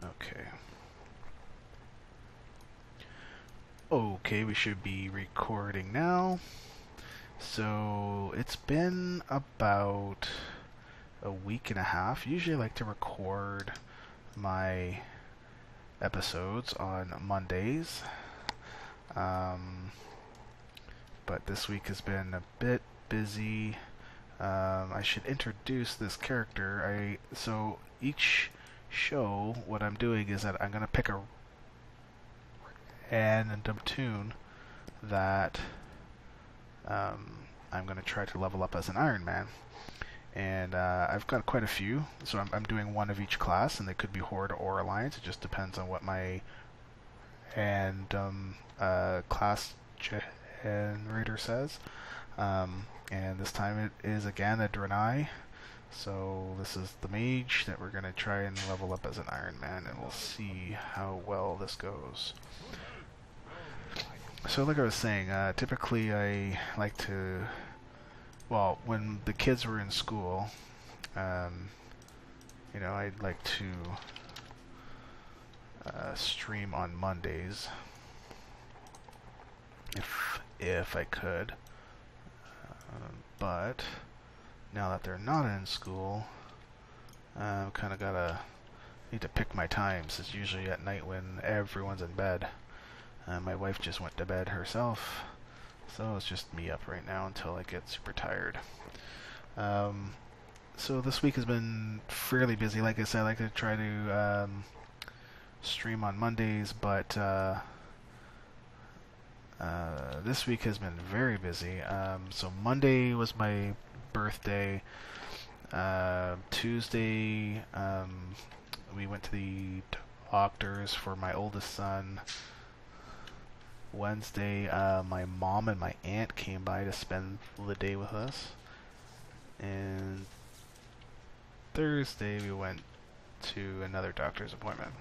Okay. Okay, we should be recording now. So it's been about a week and a half. Usually I like to record my episodes on Mondays. But this week has been a bit busy. I should introduce this character. So each show, what I'm doing is that I'm going to pick a random tune that I'm going to try to level up as an Iron Man. And I've got quite a few, so I'm doing one of each class, and they could be Horde or Alliance. It just depends on what my random class generator says. And this time it is again a Draenei. So this is the mage that we're going to try and level up as an Iron Man, and we'll see how well this goes. So like I was saying, typically I like to, well, when the kids were in school, you know, I'd like to stream on Mondays, if I could. But now that they're not in school, I've kind of need to pick my times. It's usually at night when everyone's in bed. My wife just went to bed herself, so it's just me up right now until I get super tired. So this week has been fairly busy. Like I said, I like to try to stream on Mondays, but this week has been very busy. So Monday was my birthday. Tuesday, we went to the doctors for my oldest son. Wednesday, my mom and my aunt came by to spend the day with us. And Thursday, we went to another doctor's appointment.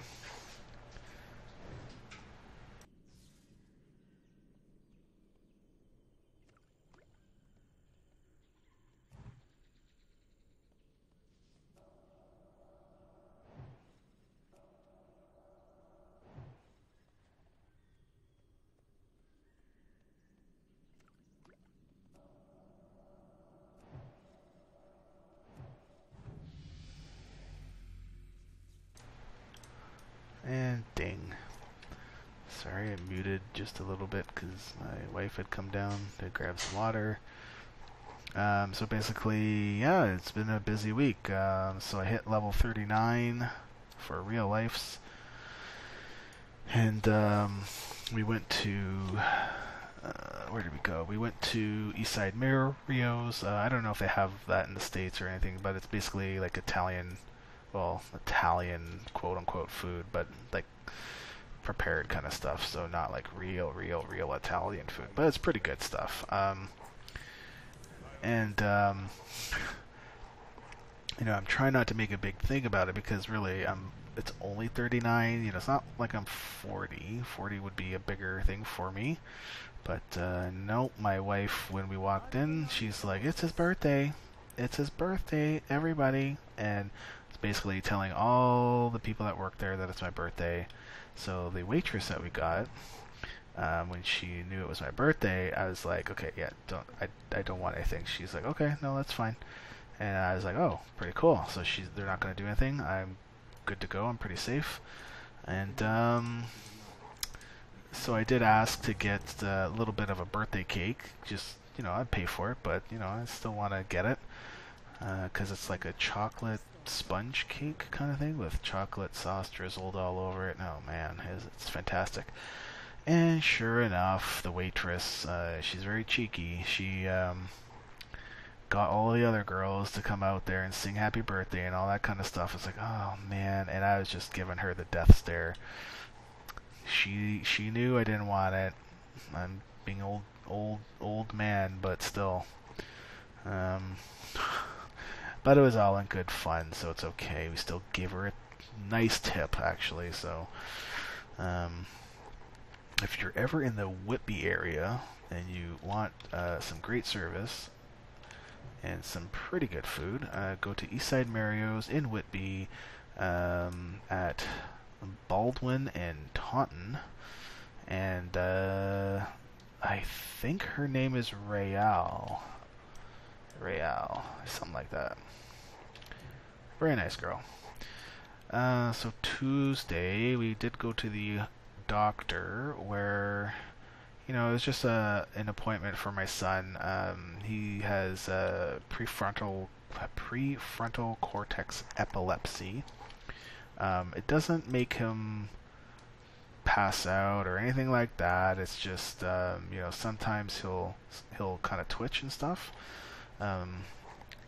And ding. Sorry, I muted just a little bit because my wife had come down to grab some water. So basically, yeah, it's been a busy week. So I hit level 39 for real lives. And we went to... where did we go? We went to Eastside Mario's. I don't know if they have that in the States or anything, but it's basically like Italian, well, Italian quote-unquote food, but like prepared kind of stuff, so not like real Italian food, but it's pretty good stuff. You know, I'm trying not to make a big thing about it because really, it's only 39. You know, it's not like I'm 40. 40 would be a bigger thing for me. But no, my wife, when we walked in, she's like, "It's his birthday. It's his birthday, everybody." And it's basically telling all the people that work there that it's my birthday. So the waitress that we got, when she knew it was my birthday, I was like, "Okay, yeah, I don't want anything." She's like, "Okay, no, that's fine." And I was like, "Oh, pretty cool." So they're not going to do anything. I'm good to go. I'm pretty safe. And so I did ask to get a little bit of a birthday cake. Just, you know, I'd pay for it, but, you know, I still want to get it. Because it's like a chocolate sponge cake kind of thing with chocolate sauce drizzled all over it. Oh, man, it's fantastic. And sure enough, the waitress, she's very cheeky. She got all the other girls to come out there and sing happy birthday and all that kind of stuff. It's like, oh, man. And I was just giving her the death stare. She knew I didn't want it. I'm being old man, but still. But it was all in good fun, so it's okay. We still gave her a nice tip, actually. So, if you're ever in the Whitby area and you want some great service and some pretty good food, go to Eastside Mario's in Whitby at Baldwin and Taunton, and I think her name is Rayal, something like that. Very nice girl. So Tuesday we did go to the doctor where, you know, it was just an appointment for my son. He has prefrontal cortex epilepsy. It doesn't make him pass out or anything like that. It's just you know, sometimes he'll kind of twitch and stuff.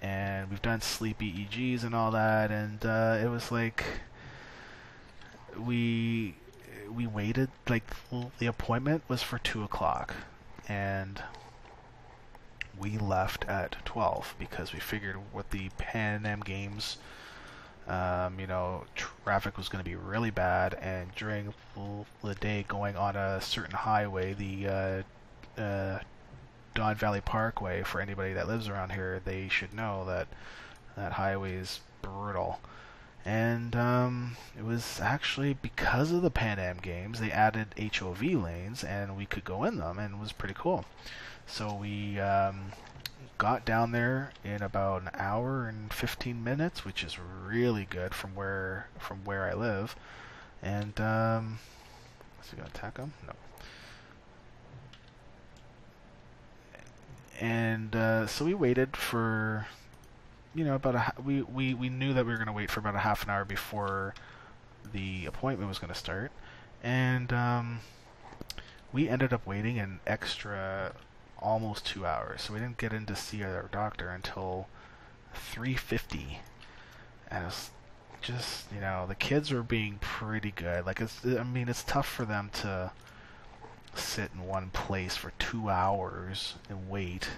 And we've done sleep EEGs and all that, and it was like we waited, like the appointment was for 2 o'clock, and we left at 12 because we figured with the Pan Am Games, you know, traffic was going to be really bad, and during the day going on a certain highway, the Don Valley Parkway, for anybody that lives around here, they should know that that highway is brutal. And it was actually because of the Pan Am Games, they added HOV lanes, and we could go in them, and it was pretty cool. So we got down there in about an hour and 15 minutes, which is really good from where I live. And is he gonna attack him? No. And so we waited for, you know, about we knew that we were going to wait for about a half an hour before the appointment was going to start, and we ended up waiting an extra almost 2 hours. So we didn't get in to see our doctor until 3:50, and it was just, you know, the kids were being pretty good. Like, I mean, it's tough for them to sit in one place for 2 hours and wait.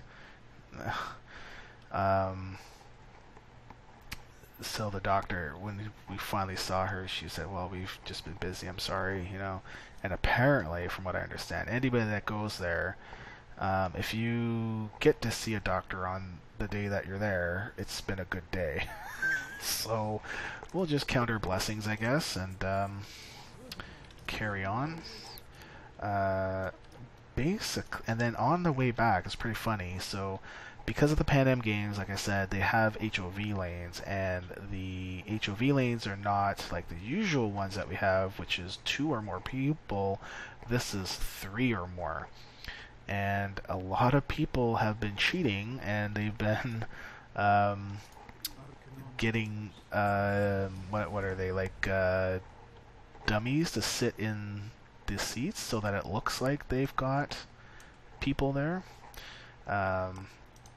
So the doctor, when we finally saw her, she said, well, we've just been busy, I'm sorry, you know. And apparently, from what I understand, anybody that goes there, if you get to see a doctor on the day that you're there, it's been a good day. So we'll just count our blessings, I guess, and carry on. And then on the way back, it's pretty funny. So because of the Pan Am Games, like I said, they have HOV lanes, and the HOV lanes are not like the usual ones that we have, which is 2 or more people. This is 3 or more. And a lot of people have been cheating, and they've been getting what are they, like dummies to sit in the seats so that it looks like they've got people there.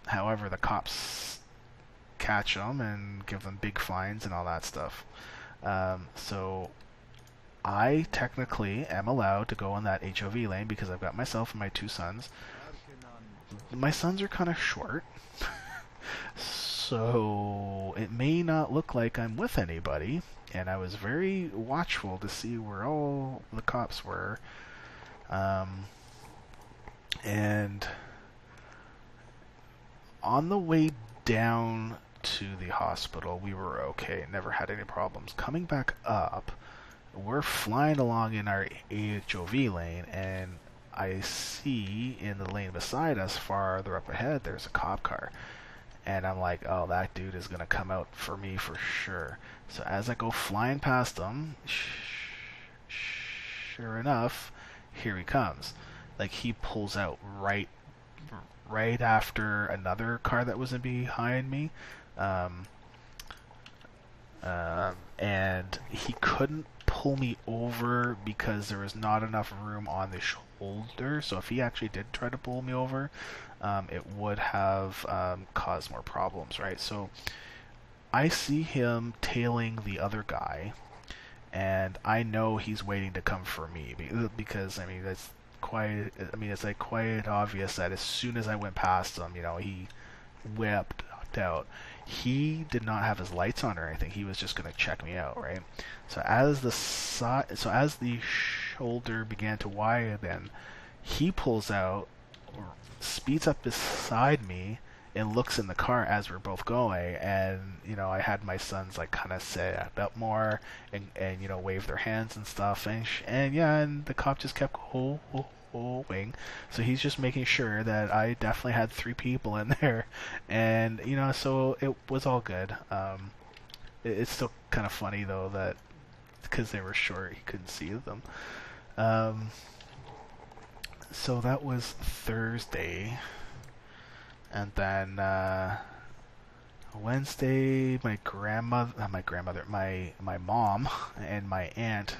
However, the cops catch them and give them big fines and all that stuff. So I technically am allowed to go in that HOV lane because I've got myself and my 2 sons. My sons are kind of short, so it may not look like I'm with anybody, and I was very watchful to see where all the cops were. And on the way down to the hospital, we were okay, never had any problems. Coming back up, we're flying along in our HOV lane, and I see in the lane beside us, farther up ahead, there's a cop car. And I'm like, oh, that dude is going to come out for me for sure. So as I go flying past him, sure enough, here he comes. Like, he pulls out right after another car that was in behind me. And he couldn't pull me over because there was not enough room on the shoulder. So if he actually did try to pull me over, it would have caused more problems, right? So I see him tailing the other guy, and I know he's waiting to come for me because I mean it's like quite obvious that as soon as I went past him, you know, he whipped out. He did not have his lights on or anything. He was just going to check me out, right? So as the shoulder began to widen, he pulls out, speeds up beside me, and looks in the car as we're both going, and I had my sons like kind of sit up more and wave their hands and stuff, and the cop just kept going. So he's just making sure that I definitely had 3 people in there, and so it was all good. It's still kind of funny though that because they were short, he couldn't see them. So that was Thursday. And then Wednesday, my mom and my aunt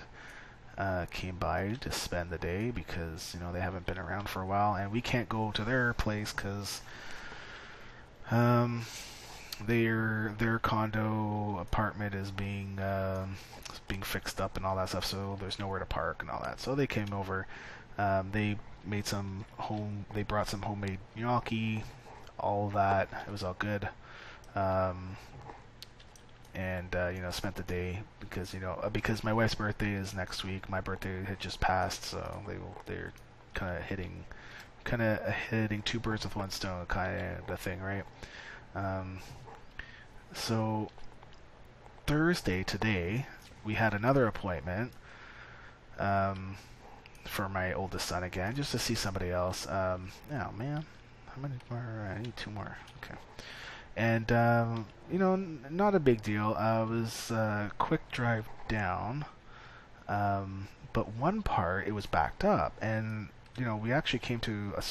came by to spend the day because they haven't been around for a while, and we can't go to their place because their condo apartment is being fixed up and all that stuff, so there's nowhere to park and all that. So they came over. They brought some homemade gnocchi. All that, it was all good, and spent the day because my wife's birthday is next week. My birthday had just passed, so they're kind of hitting 2 birds with 1 stone kind of thing, right? So Thursday today we had another appointment for my oldest son again, just to see somebody else. Oh man. How many more? I need 2 more. Okay. And, not a big deal. It was a quick drive down. But one part, it was backed up. And, we actually came to a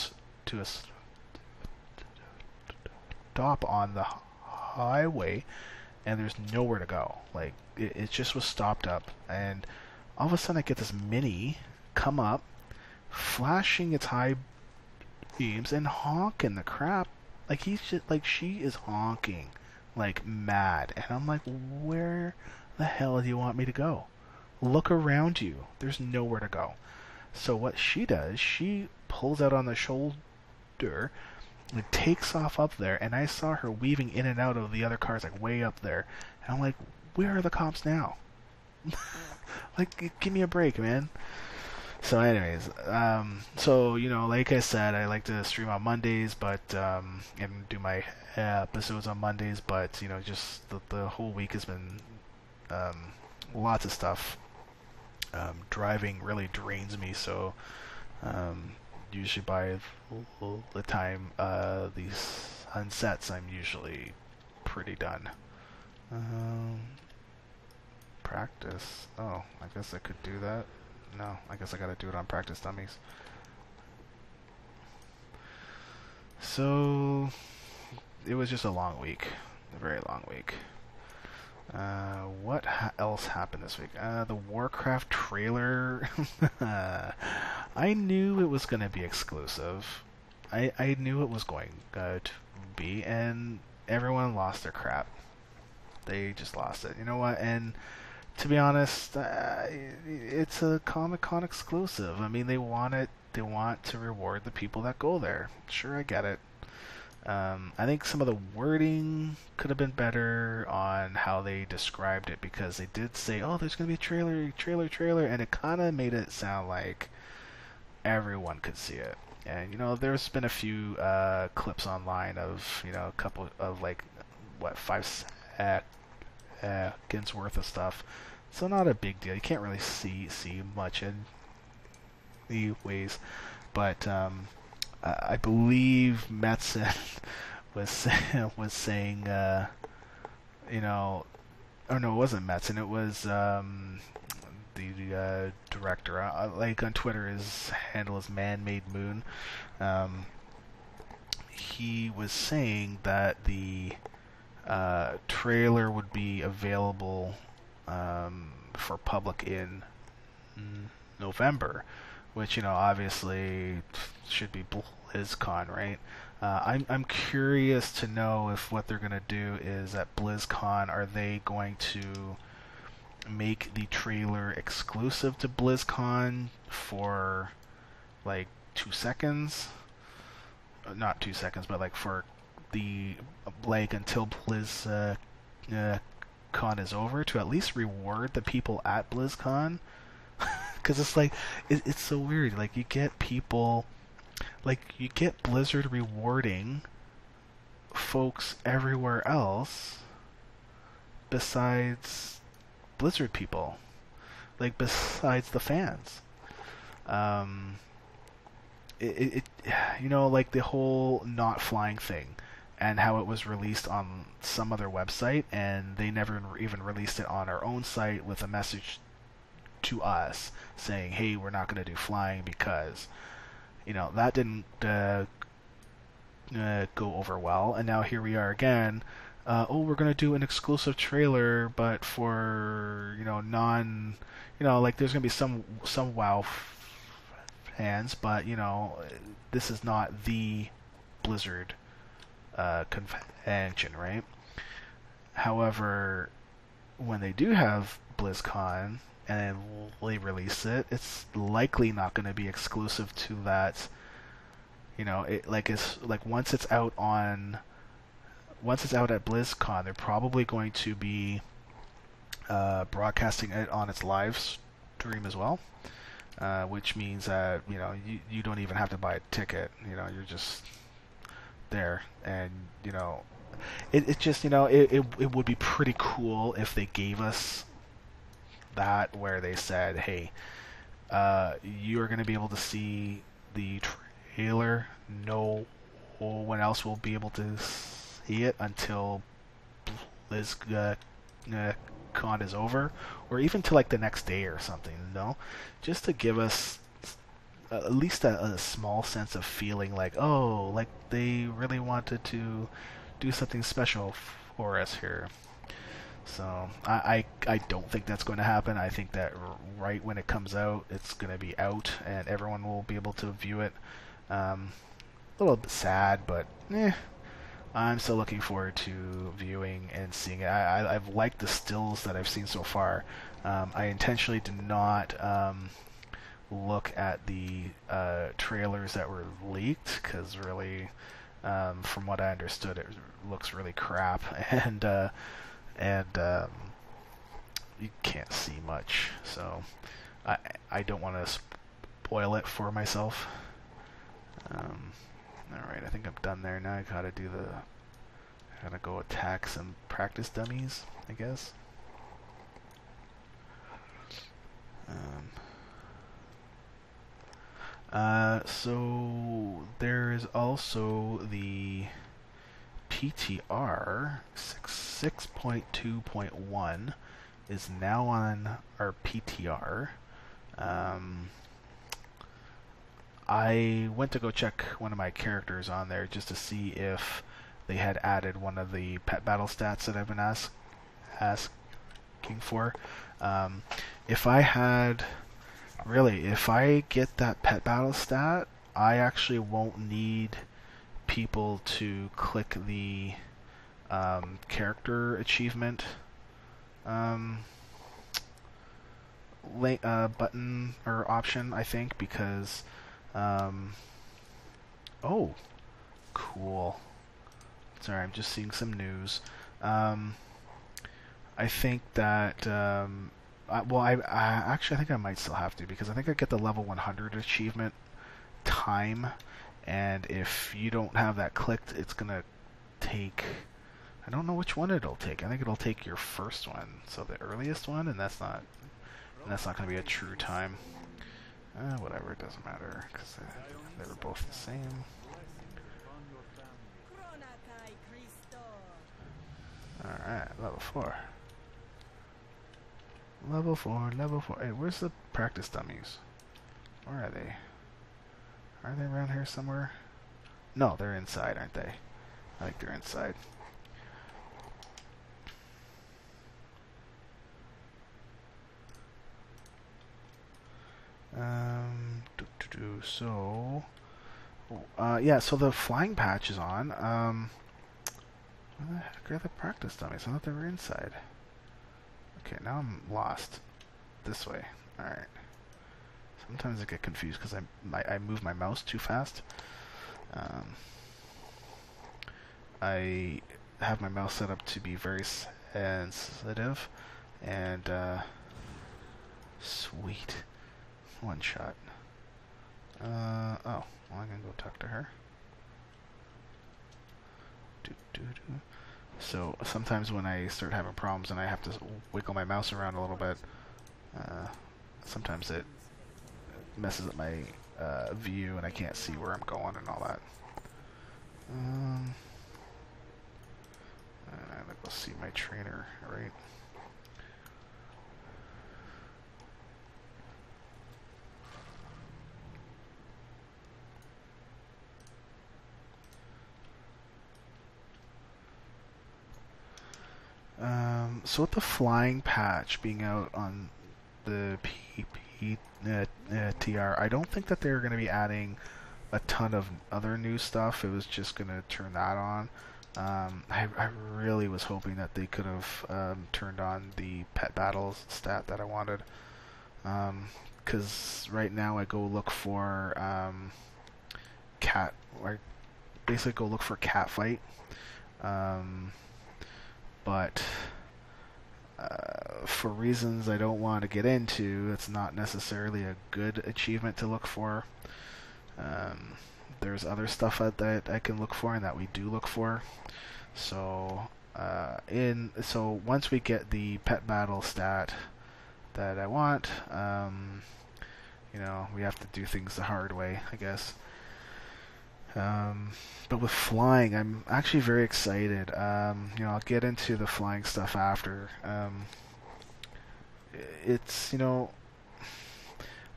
stop on the highway, and there's nowhere to go. Like, it just was stopped up. And all of a sudden I get this Mini come up, flashing its high beams and honking the crap like she is honking like mad, and I'm like, where the hell do you want me to go? Look around you, there's nowhere to go. So what she does, she pulls out on the shoulder and takes off up there, and I saw her weaving in and out of the other cars like way up there, and I'm like, where are the cops now? Like, give me a break, man. So anyways, like I said, I like to stream on Mondays, but and do my episodes on Mondays, but just the whole week has been lots of stuff. Driving really drains me, so usually by the time the sun sets, I'm usually pretty done. Practice. Oh, I guess I could do that. No, I guess I gotta do it on practice dummies. So it was just a long week, a very long week. What else happened this week? The Warcraft trailer. I knew it was gonna be exclusive. I knew it was going to be, and everyone lost their crap. They just lost it. You know what? And to be honest, it's a Comic-Con exclusive. I mean, they want to reward the people that go there. Sure, I get it. I think some of the wording could have been better on how they described it, because they did say, oh, there's going to be a trailer, and it kind of made it sound like everyone could see it. And, there's been a few clips online of, a couple of, 5 seconds worth of stuff. So not a big deal. You can't really see much in anyways. But I believe Metzen was saying, or no, it wasn't Metzen. It was the director. On Twitter, his handle is Man-Made Moon. He was saying that the trailer would be available for public in November, which obviously should be BlizzCon, right? I'm curious to know if what they're gonna do is at BlizzCon, are they going to make the trailer exclusive to BlizzCon for 2 seconds? Not 2 seconds, but for the until BlizzCon is over, to at least reward the people at BlizzCon. Because it's so weird. You get people, you get Blizzard rewarding folks everywhere else besides Blizzard people, like besides the fans. Um, it you know, like the whole not flying thing, and how it was released on some other website, and they never even released it on our own site with a message to us saying, "Hey, we're not going to do flying because," you know, that didn't go over well. And now here we are again. Oh, we're going to do an exclusive trailer, but for, you know, non, you know, like there's going to be some WoW fans, but you know, this is not the Blizzard convention, right? However, when they do have BlizzCon and they release it, it's likely not going to be exclusive to that. You know, it's like once it's out at BlizzCon, they're probably going to be broadcasting it on its live stream as well, which means that, you know, you don't even have to buy a ticket. You know, you're just there, and you know, it just, you know, it would be pretty cool if they gave us that, where they said, hey, you're going to be able to see the trailer. No one else will be able to see it until BlizzCon is over, or even to like the next day or something, you know, just to give us at least a small sense of feeling like, oh, like they really wanted to do something special for us here. So I don't think that's going to happen. I think that right when it comes out, it's going to be out and everyone will be able to view it. A little bit sad, but I'm still looking forward to viewing and seeing it. I've liked the stills that I've seen so far. I intentionally did not look at the trailers that were leaked, because really, from what I understood, it looks really crap, and you can't see much. So I don't want to spoil it for myself. Alright, I think I'm done there now. I gotta go attack some practice dummies, I guess. So there is also the PTR 6.2.1 is now on our PTR. I went to go check one of my characters on there just to see if they had added one of the pet battle stats that I've been asking for. If I get that pet battle stat, I actually won't need people to click the character achievement button or option, I think, because oh, cool. Sorry, I'm just seeing some news. I think that I actually, I think I might still have to, because I think I get the level 100 achievement time, and if you don't have that clicked, it's gonna take, I don't know which one it'll take. I think it'll take your first one, so the earliest one, and that's not gonna be a true time. Whatever, it doesn't matter, because they were both the same. Alright, level 4. Level 4, level 4. Hey, where's the practice dummies? Where are they? Are they around here somewhere? No, they're inside, aren't they? I think they're inside. So, yeah, so the flying patch is on. Where the heck are the practice dummies? I thought they were inside. Okay, now I'm lost. This way. Alright. Sometimes I get confused because I move my mouse too fast. I have my mouse set up to be very sensitive, and sweet. One shot. Oh, well, I'm gonna go talk to her. So sometimes when I start having problems and I have to wiggle my mouse around a little bit, sometimes it messes up my view and I can't see where I'm going and all that. I'm gonna go see my trainer, right? So with the flying patch being out on the TR, I don't think that they're going to be adding a ton of other new stuff. It was just going to turn that on. I really was hoping that they could have turned on the pet battles stat that I wanted. Because right now I go look for cat, or basically go look for cat fight. But for reasons I don't want to get into, it's not necessarily a good achievement to look for. There's other stuff that I can look for and that we do look for. So so once we get the pet battle stat that I want, you know, we have to do things the hard way, I guess. But with flying, I'm actually very excited. You know, I'll get into the flying stuff after. It's, you know,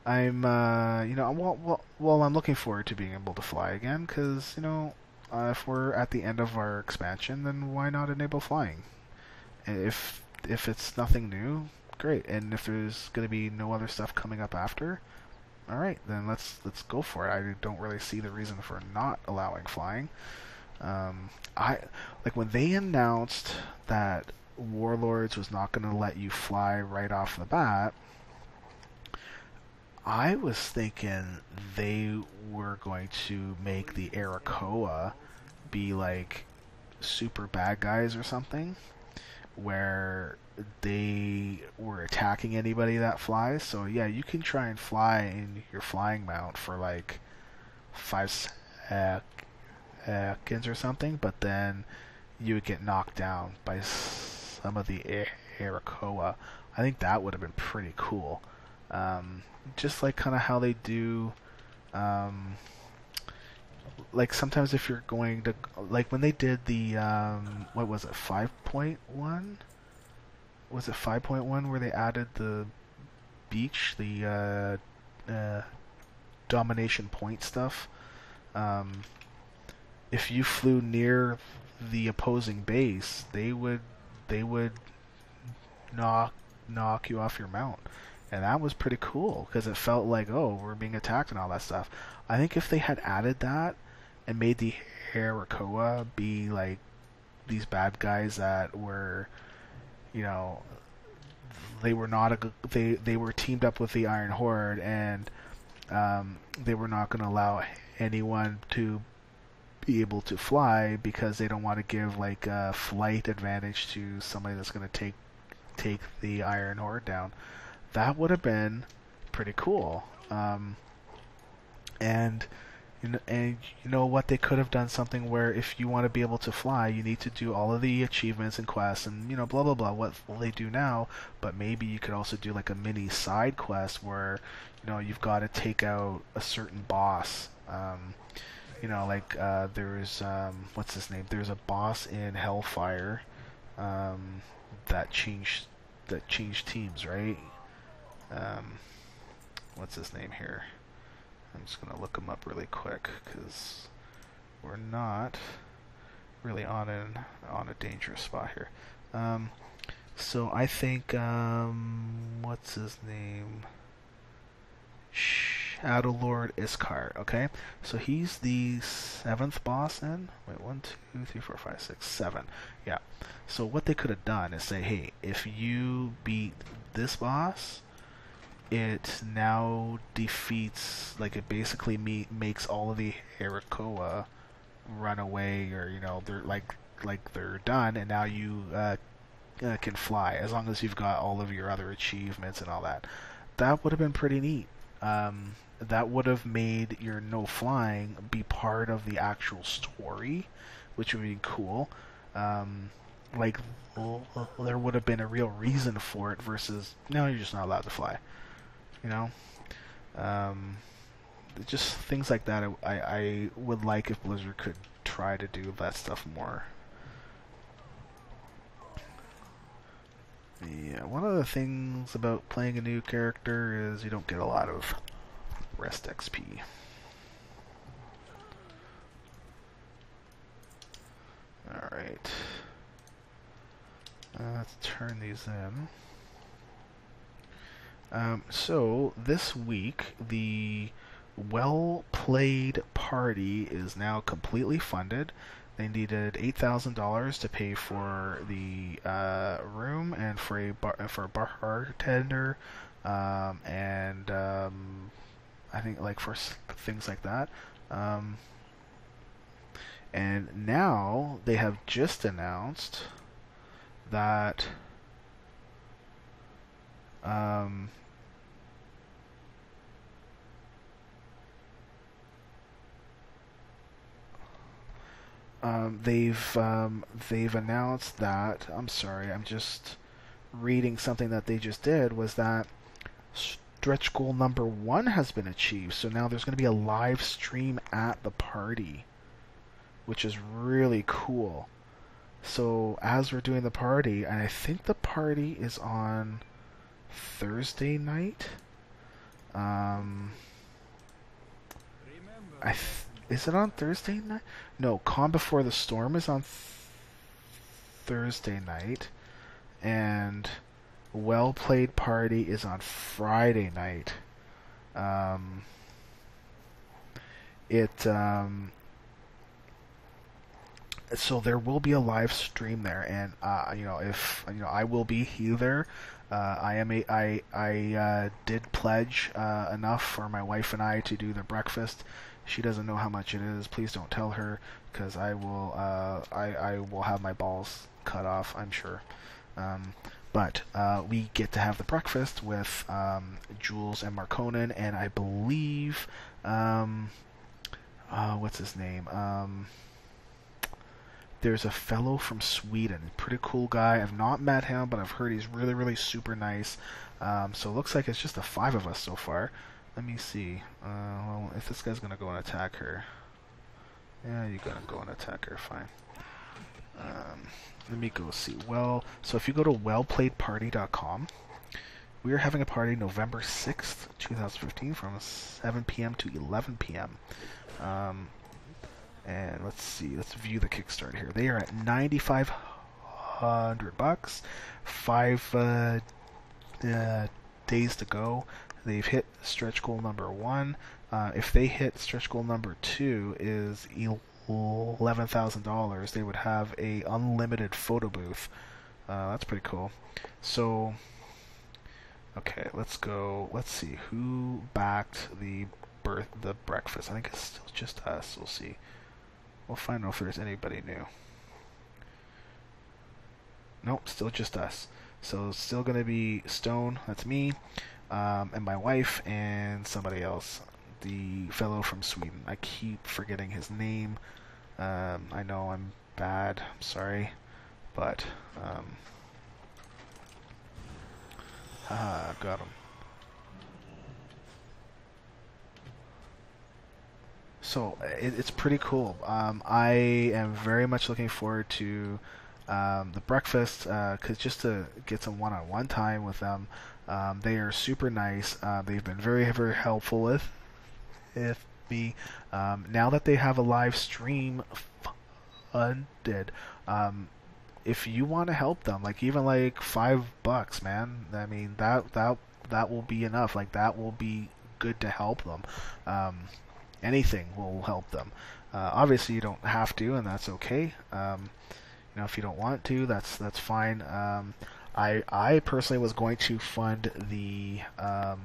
I'm, you know, well, I'm looking forward to being able to fly again, because, you know, if we're at the end of our expansion, then why not enable flying? If it's nothing new, great. And if there's going to be no other stuff coming up after, all right, then let's go for it. I don't really see the reason for not allowing flying. Like when they announced that Warlords was not going to let you fly right off the bat, I was thinking they were going to make the Arakoa be like super bad guys or something, where they were attacking anybody that flies. So yeah, you can try and fly in your flying mount for like 5 seconds or something, but then you would get knocked down by some of the Arakoa. I think that would have been pretty cool. Just like kind of how they do, like sometimes if you're going to, like when they did the, what was it, 5.1? Was it 5.1 where they added the beach, the domination point stuff? If you flew near the opposing base, they would knock you off your mount. And that was pretty cool, because it felt like, oh, we're being attacked and all that stuff. I think if they had added that and made the Arakoa be like these bad guys that were, you know, they were not they were teamed up with the Iron Horde, and they were not going to allow anyone to be able to fly because they don't want to give like a flight advantage to somebody that's going to take the Iron Horde down. That would have been pretty cool. And you know what, they could have done something where if you want to be able to fly, you need to do all of the achievements and quests and, you know, blah blah blah, what they do now. But maybe you could also do like a mini side quest where, you know, you've got to take out a certain boss. You know, like there's what's his name? There's a boss in Hellfire that changed teams, right? What's his name here? I'm just gonna look him up really quick because we're not really on a dangerous spot here. So I think what's his name? Shadowlord Iskar. Okay, so he's the 7th boss in. Wait, 1, 2, 3, 4, 5, 6, 7. Yeah. So what they could have done is say, hey, if you beat this boss, it now defeats, like, it basically makes all of the Arakoa run away, or, you know, they're like they're done, and now you can fly as long as you've got all of your other achievements and all that. That would have been pretty neat. That would have made your no flying be part of the actual story, which would be cool. Like, there would have been a real reason for it versus, no, you're just not allowed to fly. You know? Just things like that. I would like if Blizzard could try to do that stuff more. Yeah, one of the things about playing a new character is you don't get a lot of rest XP. Alright. Let's turn these in. So, this week, the well-played party is now completely funded. They needed $8,000 to pay for the room and for a bartender, and I think like for things like that. And now they have just announced that they've announced that, I'm sorry, I'm just reading something that they just did, was that stretch goal number 1 has been achieved. So now there's going to be a live stream at the party, which is really cool. So as we're doing the party, and I think the party is on Thursday night. Is it on Thursday night? No, Calm Before the Storm is on Thursday night, and Well Played Party is on Friday night. So there will be a live stream there, and if I will be there. I did pledge enough for my wife and I to do the breakfast. She doesn't know how much it is. Please don't tell her, because I will have my balls cut off, I'm sure. But we get to have the breakfast with Jules and Markonen, and I believe what's his name? There's a fellow from Sweden, pretty cool guy. I've not met him, but I've heard he's really, really super nice. So it looks like it's just the 5 of us so far. Let me see. Well, if this guy's gonna go and attack her, yeah, you're gonna go and attack her. Fine. Let me go see. Well, so if you go to wellplayedparty.com, we are having a party November 6th, 2015, from 7 p.m. to 11 p.m. And let's see. Let's view the Kickstarter here. They are at $9,500. 5 days to go. They've hit stretch goal number 1. If they hit stretch goal number 2, is $11,000. They would have a unlimited photo booth. That's pretty cool. So, okay, let's go. Let's see who backed the breakfast. I think it's still just us. We'll see. We'll find out if there's anybody new. Nope, still just us. So it's still going to be Stone, that's me, and my wife, and somebody else. The fellow from Sweden. I keep forgetting his name. I know I'm bad, I'm sorry. But, haha, got him. So it's pretty cool. I am very much looking forward to the breakfast, cause just to get some one-on-one time with them. They are super nice. They've been very, very helpful with me. Now that they have a live stream funded, if you want to help them, like even like $5, man. I mean that will be enough. Like that will be good to help them. Anything will help them. Obviously, you don't have to, and that's okay. If you don't want to, that's fine. I personally was going to fund the not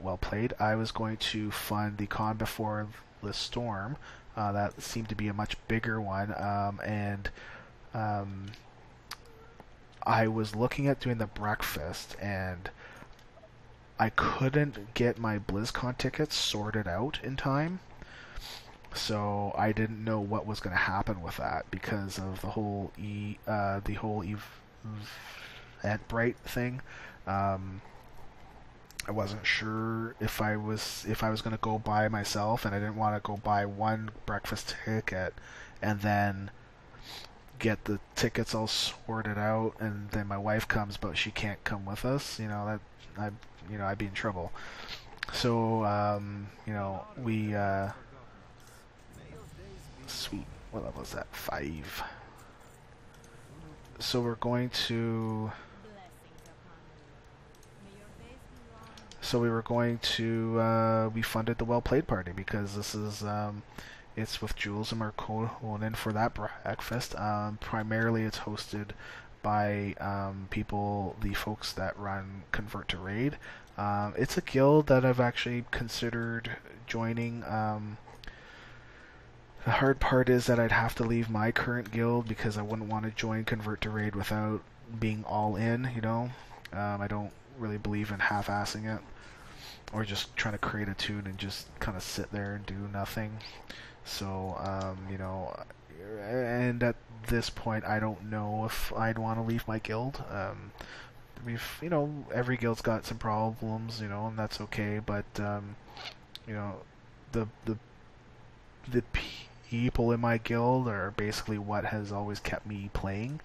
well played. I was going to fund the Con Before the Storm. That seemed to be a much bigger one, and I was looking at doing the breakfast, and I couldn't get my BlizzCon tickets sorted out in time. So I didn't know what was going to happen with that because of the whole Eventbrite thing. Um, I wasn't sure if I was going to go by myself, and I didn't want to go buy one breakfast ticket and then get the tickets all sorted out, and then my wife comes, but she can't come with us. I'd be in trouble. So we sweet. What level is that? 5. So we're going to. So we were going to. We funded the Well Played party because this is. It's with Jules and Marconin for that breakfast. Primarily, it's hosted by the folks that run Convert to Raid. It's a guild that I've actually considered joining. The hard part is that I'd have to leave my current guild because I wouldn't want to join Convert to Raid without being all in, I don't really believe in half-assing it or just trying to create a tune and just kind of sit there and do nothing. So, and at this point, I don't know if I'd want to leave my guild. Every guild's got some problems, and that's okay, but, the people in my guild are basically what has always kept me playing.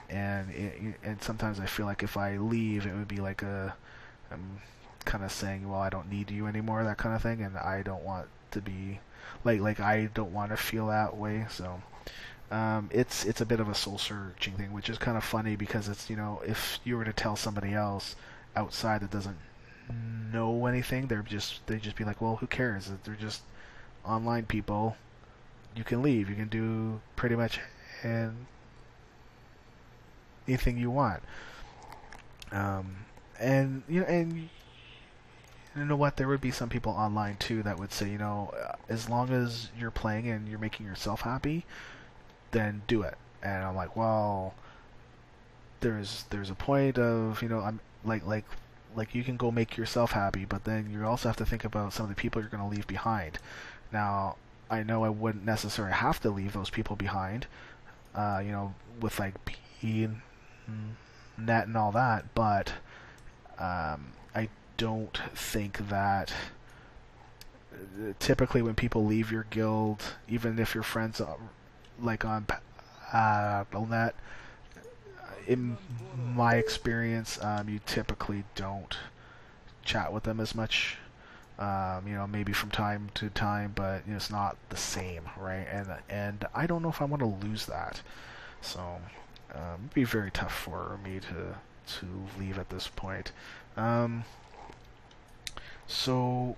And sometimes I feel like if I leave, it would be like I'm kind of saying, well, I don't need you anymore, that kind of thing, and I don't want to be like I don't want to feel that way. So it's a bit of a soul searching thing, which is kind of funny because it's if you were to tell somebody else outside that doesn't know anything, they'd just be like, well, who cares? They're just online people. You can leave. You can do pretty much anything you want. And you know what? There would be some people online too that would say, as long as you're playing and you're making yourself happy, then do it. And I'm like, well, there's a point of, I'm like you can go make yourself happy, but then you also have to think about some of the people you're going to leave behind. Now, I know I wouldn't necessarily have to leave those people behind, with like being net and all that, but I don't think that typically when people leave your guild, even if your friends like on net, in my experience, you typically don't chat with them as much. Maybe from time to time, but it's not the same, right? And I don't know if I want to lose that. So it'd be very tough for me to leave at this point. So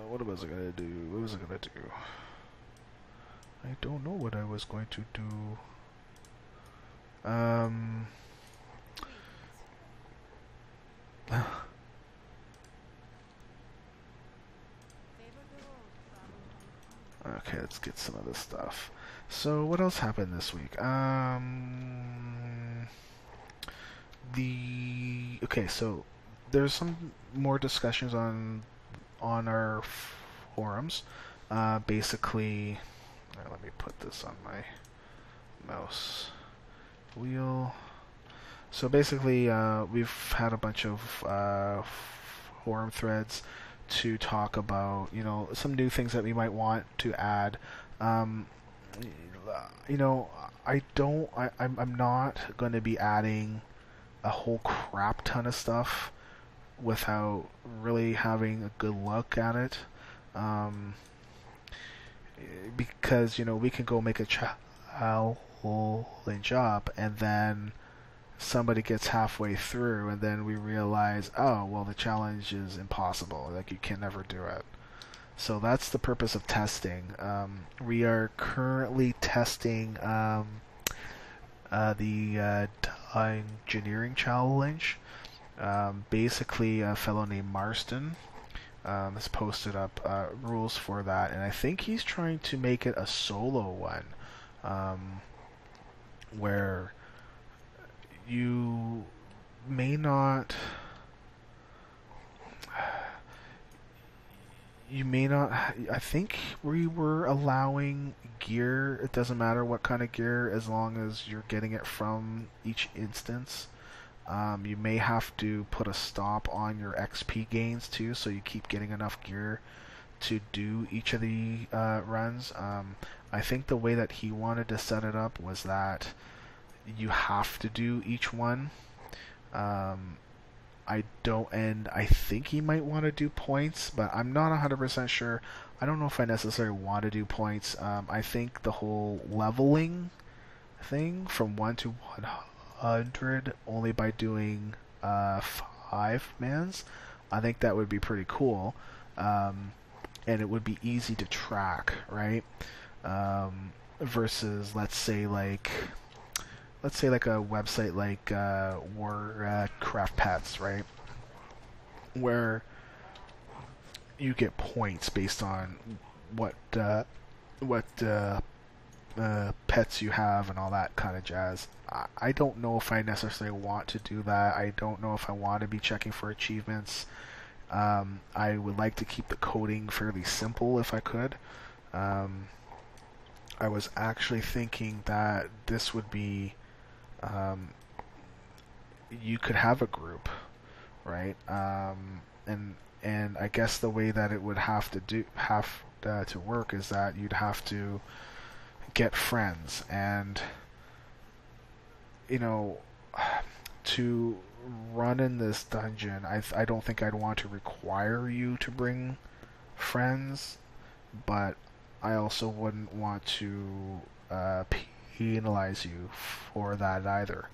what was I gonna do? What was I gonna do? I don't know what I was going to do. Okay, let's get some of this stuff. So, what else happened this week? Okay, so there's some more discussions on our forums. Basically, let me put this on my mouse wheel. So basically, we've had a bunch of forum threads to talk about, some new things that we might want to add. I'm not going to be adding a whole crap ton of stuff without really having a good look at it. Because, we can go make a challenge up and then somebody gets halfway through and then we realize, oh, well, the challenge is impossible. Like, you can never do it. So that's the purpose of testing. We are currently testing the Dungeoneering challenge. Basically, a fellow named Marston has posted up rules for that, and I think he's trying to make it a solo one, where you may not you may not. I think we were allowing gear. It doesn't matter what kind of gear as long as you're getting it from each instance. You may have to put a stop on your XP gains too, so you keep getting enough gear to do each of the runs. I think the way that he wanted to set it up was that you have to do each one. I don't, and I think he might want to do points, but I'm not 100% sure. I don't know if I necessarily want to do points. I think the whole leveling thing from 1 to 100 only by doing 5 mans, I think that would be pretty cool. And it would be easy to track, right? Versus, let's say like a website like Warcraft pets, right? Where you get points based on what pets you have and all that kind of jazz. I don't know if I necessarily want to do that. I don't know if I want to be checking for achievements. I would like to keep the coding fairly simple if I could. I was actually thinking that this would be you could have a group, right? And I guess the way that it would have to work is that you'd have to get friends, and to run in this dungeon, I don't think I'd want to require you to bring friends, but I also wouldn't want to penalize you for that either.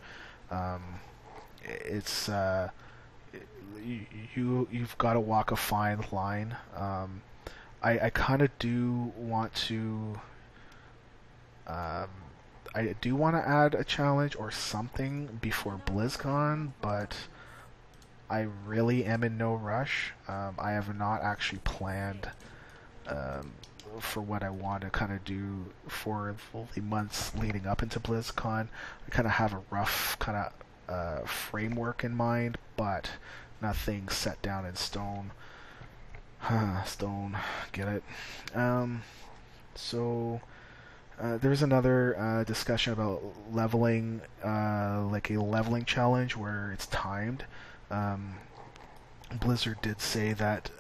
It's you've got to walk a fine line. I kind of do want to. I do want to add a challenge or something before BlizzCon, but I really am in no rush. I have not actually planned for what I want to kind of do for the months leading up into BlizzCon. I kind of have a rough kind of framework in mind, but nothing set down in stone. Stone, get it? So there's another discussion about leveling, like a leveling challenge where it's timed. Blizzard did say that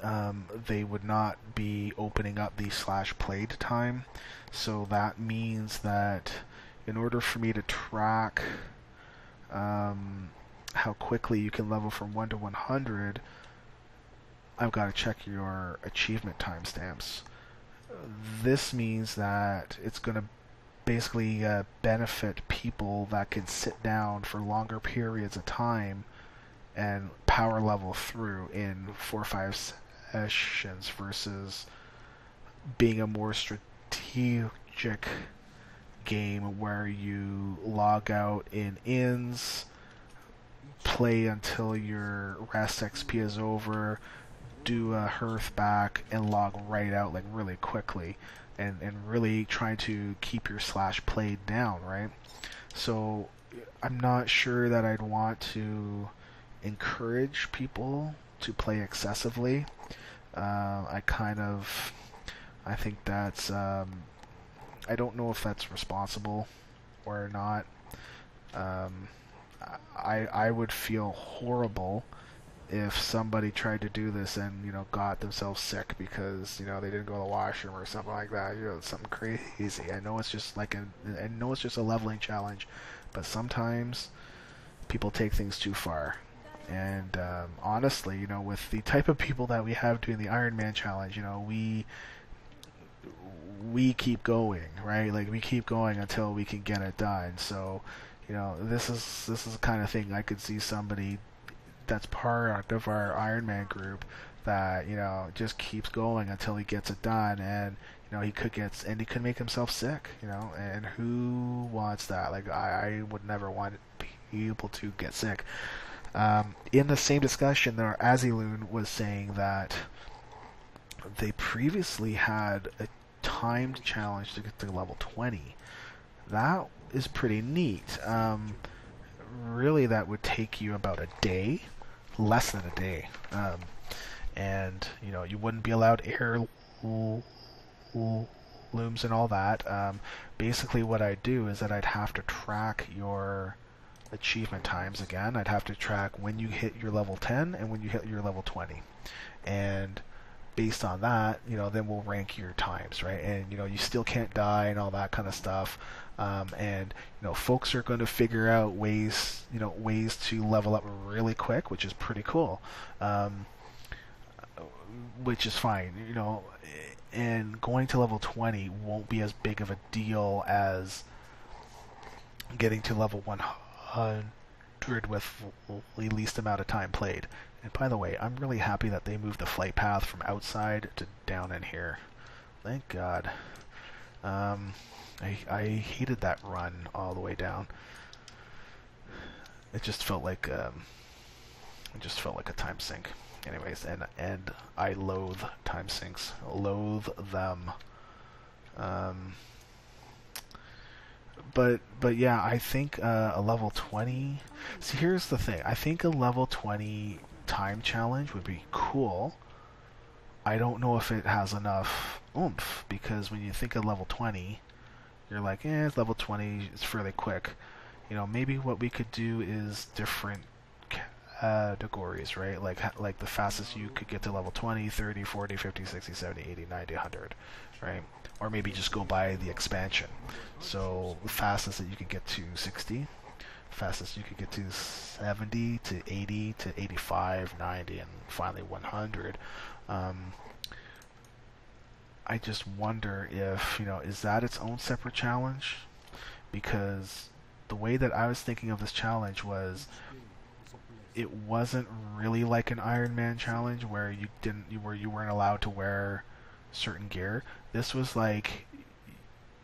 they would not be opening up the /played time, so that means that in order for me to track how quickly you can level from 1 to 100, I've got to check your achievement timestamps. This means that it's going to basically benefit people that can sit down for longer periods of time and power level through in 4 or 5 sessions versus being a more strategic game where you log out in inns, play until your rest XP is over, do a hearth back, and log right out like really quickly, and really trying to keep your /played down, right? So I'm not sure that I'd want to encourage people to play excessively. I think that's I don't know if that's responsible or not. I would feel horrible if somebody tried to do this and got themselves sick because they didn't go to the washroom or something like that. Something crazy. I know it's just a leveling challenge, but sometimes people take things too far. And honestly, with the type of people that we have doing the Iron Man challenge, we keep going, right? Like we keep going until we can get it done. So, this is the kind of thing I could see somebody that's part of our Iron Man group that just keeps going until he gets it done, and he could make himself sick, and who wants that? Like I would never want people to get sick. In the same discussion, there, Aziloon was saying that they previously had a timed challenge to get to level 20. That is pretty neat. Really, that would take you about a day, less than a day. and you wouldn't be allowed looms and all that. Basically, what I'd do is that I'd have to track your achievement times again. I'd have to track when you hit your level 10 and when you hit your level 20, and based on that, then we'll rank your times, right? And you still can't die and all that kind of stuff. And folks are going to figure out ways to level up really quick, which is pretty cool. Which is fine, and going to level 20 won't be as big of a deal as getting to level 100 with the least amount of time played. And by the way, I'm really happy that they moved the flight path from outside to down in here. Thank God. I hated that run all the way down. It just felt like a time sink. Anyways, and I loathe time sinks. Loathe them. But yeah, I think a level 20. See, here's the thing. I think a level 20 time challenge would be cool. I don't know if it has enough oomph, because when you think of level 20, you're like, it's level 20, it's fairly quick. Maybe what we could do is different categories, right? Like the fastest you could get to level 20, 30, 40, 50, 60, 70, 80, 90, 100, right? Or maybe just go by the expansion. So the fastest that you could get to 60, fastest you could get to 70 to 80 to 85, 90, and finally 100. I just wonder if, is that its own separate challenge? Because the way that I was thinking of this challenge was, it wasn't really like an Iron Man challenge where you weren't allowed to wear certain gear. This was like,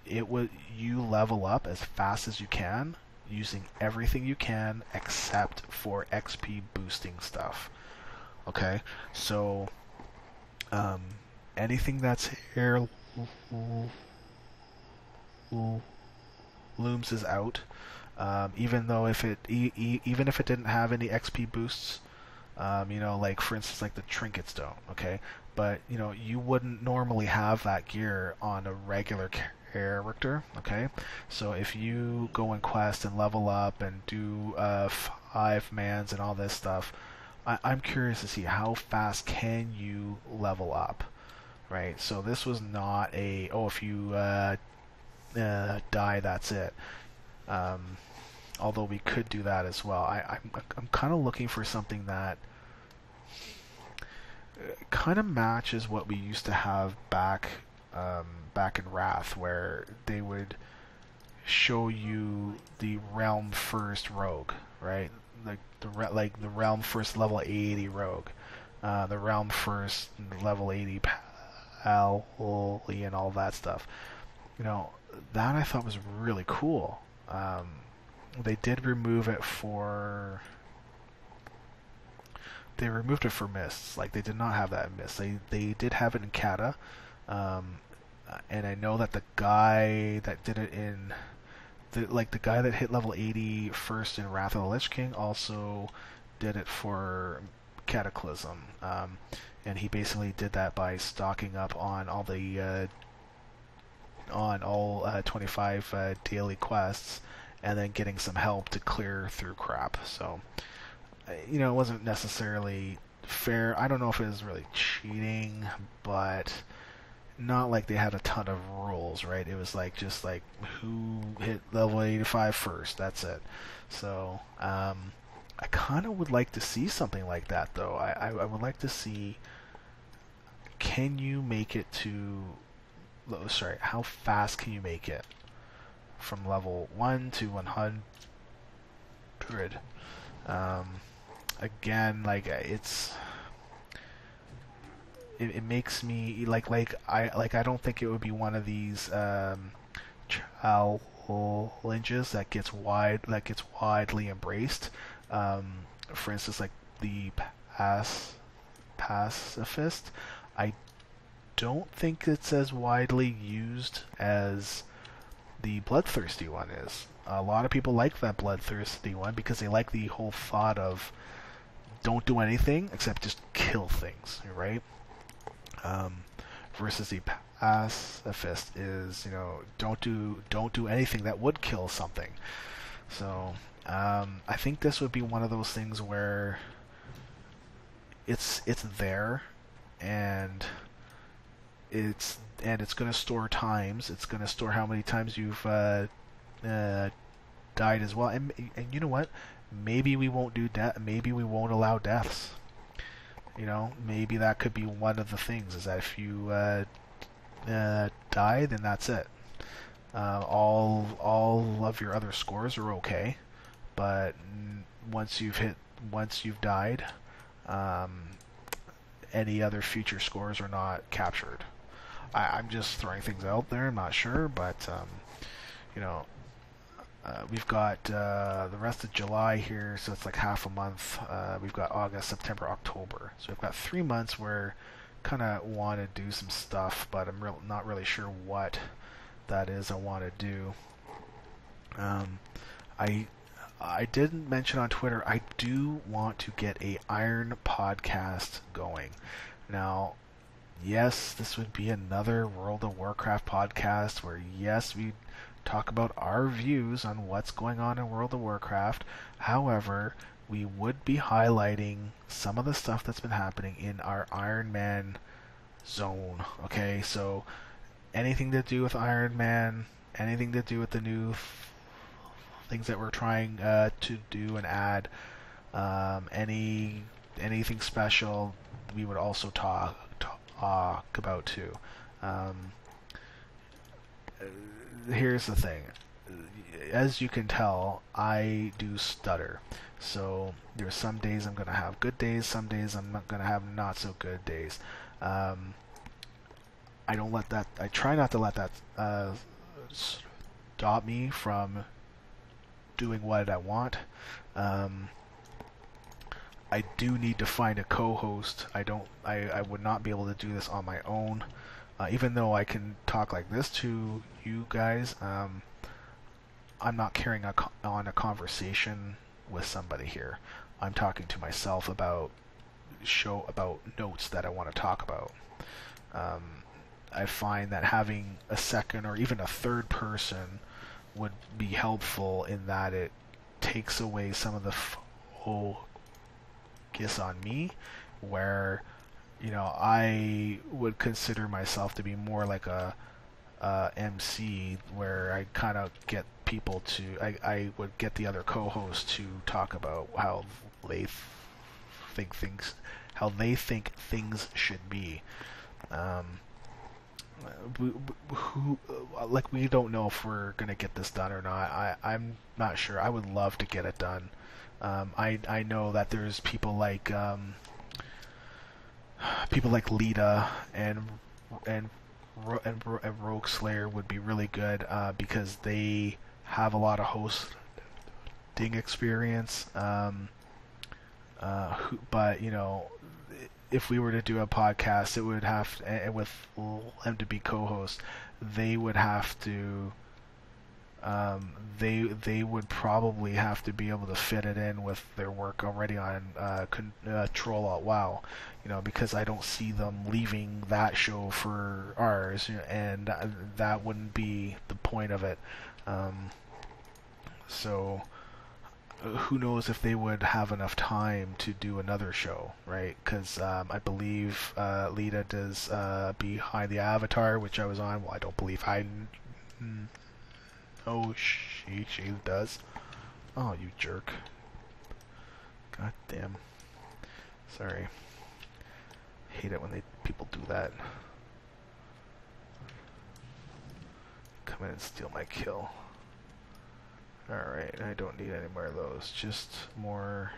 you level up as fast as you can using everything you can except for XP boosting stuff. Okay, so anything that's heirlooms is out. Even though even if it didn't have any XP boosts, like for instance, like the trinkets don't, okay? But you wouldn't normally have that gear on a regular character, okay? So if you go in quest and level up and do 5 mans and all this stuff, I'm curious to see how fast can you level up, right? So this was not a if you die, that's it. Although we could do that as well. I'm kind of looking for something that kind of matches what we used to have back in Wrath, where they would show you the Realm First Rogue, right? Like the Realm First level 80 Rogue, the Realm First level 80 Pally, and all that stuff. That I thought was really cool. They did remove it for... They removed it for Mists. Like, they did not have that in Mists. They did have it in Kata. And I know that the guy that did it in... the guy that hit level 80 first in Wrath of the Lich King also did it for Cataclysm. And he basically did that by stocking up on all the... 25 daily quests, and then getting some help to clear through crap. So, it wasn't necessarily fair. I don't know if it was really cheating, but not like they had a ton of rules, right? It was just like who hit level 85 first, that's it. So, I kind of would like to see something like that, though. I would like to see, can you make it to... Sorry, how fast can you make it from level 1 to 100? Again, it makes me I don't think it would be one of these challenges that gets widely embraced. For instance, like the pacifist, I don't think it's as widely used as the bloodthirsty one is. A lot of people like that bloodthirsty one because they like the whole thought of don't do anything except just kill things, right? Versus the pacifist is, don't do anything that would kill something. So I think this would be one of those things where it's there, and it's going to store times. It's going to store how many times you've died as well. And you know what? Maybe we won't do death. Maybe we won't allow deaths. Maybe that could be one of the things, is that if you die, then that's it. All of your other scores are okay, but once you've died, any other future scores are not captured. I'm just throwing things out there. I'm not sure, but we've got the rest of July here, so it's like half a month. We've got August, September, October. So we've got 3 months where kind of want to do some stuff, but I'm not really sure what that is I want to do. I didn't mention on Twitter, I do want to get a Iron podcast going. Now, yes, this would be another World of Warcraft podcast where, yes, we talk about our views on what's going on in World of Warcraft. However, we would be highlighting some of the stuff that's been happening in our Iron Man zone. Okay, so anything to do with Iron Man, anything to do with the new things that we're trying to do and add, anything special, we would also talk about too. Here's the thing. As you can tell, I do stutter. So there's some days I'm going to have good days, some days I'm not going to have not so good days. I try not to let that stop me from doing what I want. I do need to find a co-host. I would not be able to do this on my own. Even though I can talk like this to you guys, I'm not carrying on a conversation with somebody here. I'm talking to myself about notes that I want to talk about. I find that having a second or even a third person would be helpful in that it takes away some of the focus on me, where I would consider myself to be more like a MC, where I kind of get people to I would get the other co-hosts to talk about how they think things should be. We don't know if we're gonna get this done or not. I'm not sure. I would love to get it done. I know that there's people like Lita and Rogue Slayer would be really good because they have a lot of hosting experience. But if we were to do a podcast, it would have with them to be co-hosts. They would have to. They would probably have to be able to fit it in with their work already on Control Alt WoW, because I don't see them leaving that show for ours, and that wouldn't be the point of it. So who knows if they would have enough time to do another show, right? Because I believe Lita does Behind the Avatar, which I was on. Well, I don't believe Oh, she does. Oh, you jerk. God damn. Sorry. Hate it when people do that. Come in and steal my kill. Alright, I don't need any more of those. Just more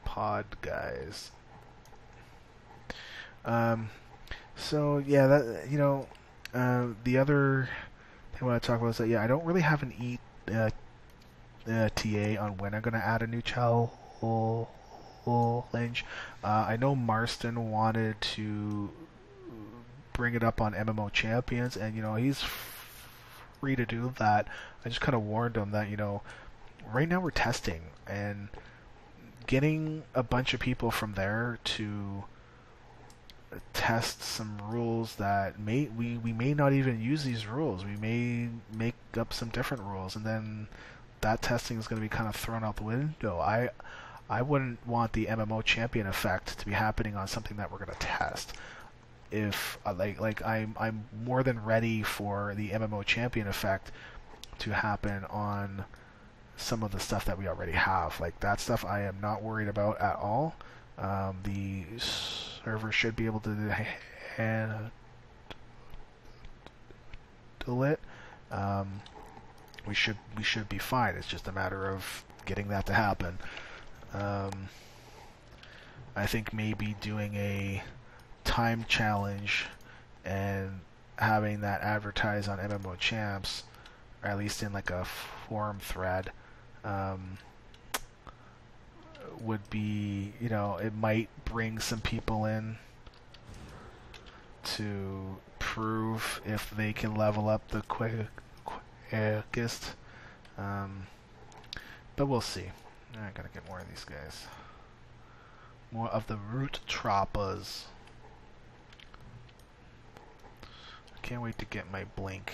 pod guys. So yeah, that the other thing I want to talk about is that I don't really have an TA on when I'm going to add a new challenge. I know Marston wanted to bring it up on MMO Champions, and he's free to do that. I just kind of warned him that right now we're testing, and getting a bunch of people from there to test some rules that we may not even use these rules. We may make up some different rules, and then that testing is going to be kind of thrown out the window. I wouldn't want the MMO champion effect to be happening on something that we're going to test. If I'm more than ready for the MMO champion effect to happen on some of the stuff that we already have. Like that stuff I am not worried about at all. The server should be able to handle it. We should be fine. It's just a matter of getting that to happen. I think maybe doing a time challenge and having that advertised on MMO Champs, or at least in like a forum thread, would be, it might bring some people in to prove if they can level up the quickest. But we'll see. I gotta get more of these guys. More of the root troppers. I can't wait to get my blink.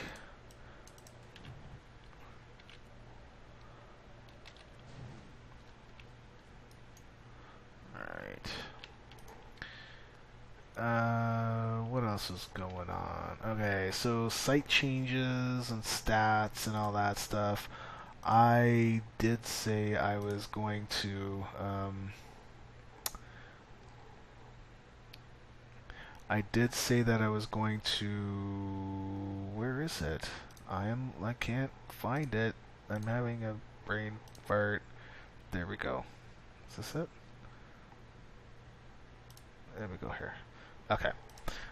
Alright. What else is going on? Okay, so site changes and stats and all that stuff. I did say I was going to where is it? I can't find it. I'm having a brain fart. There we go. Is this it? There we go here. Okay.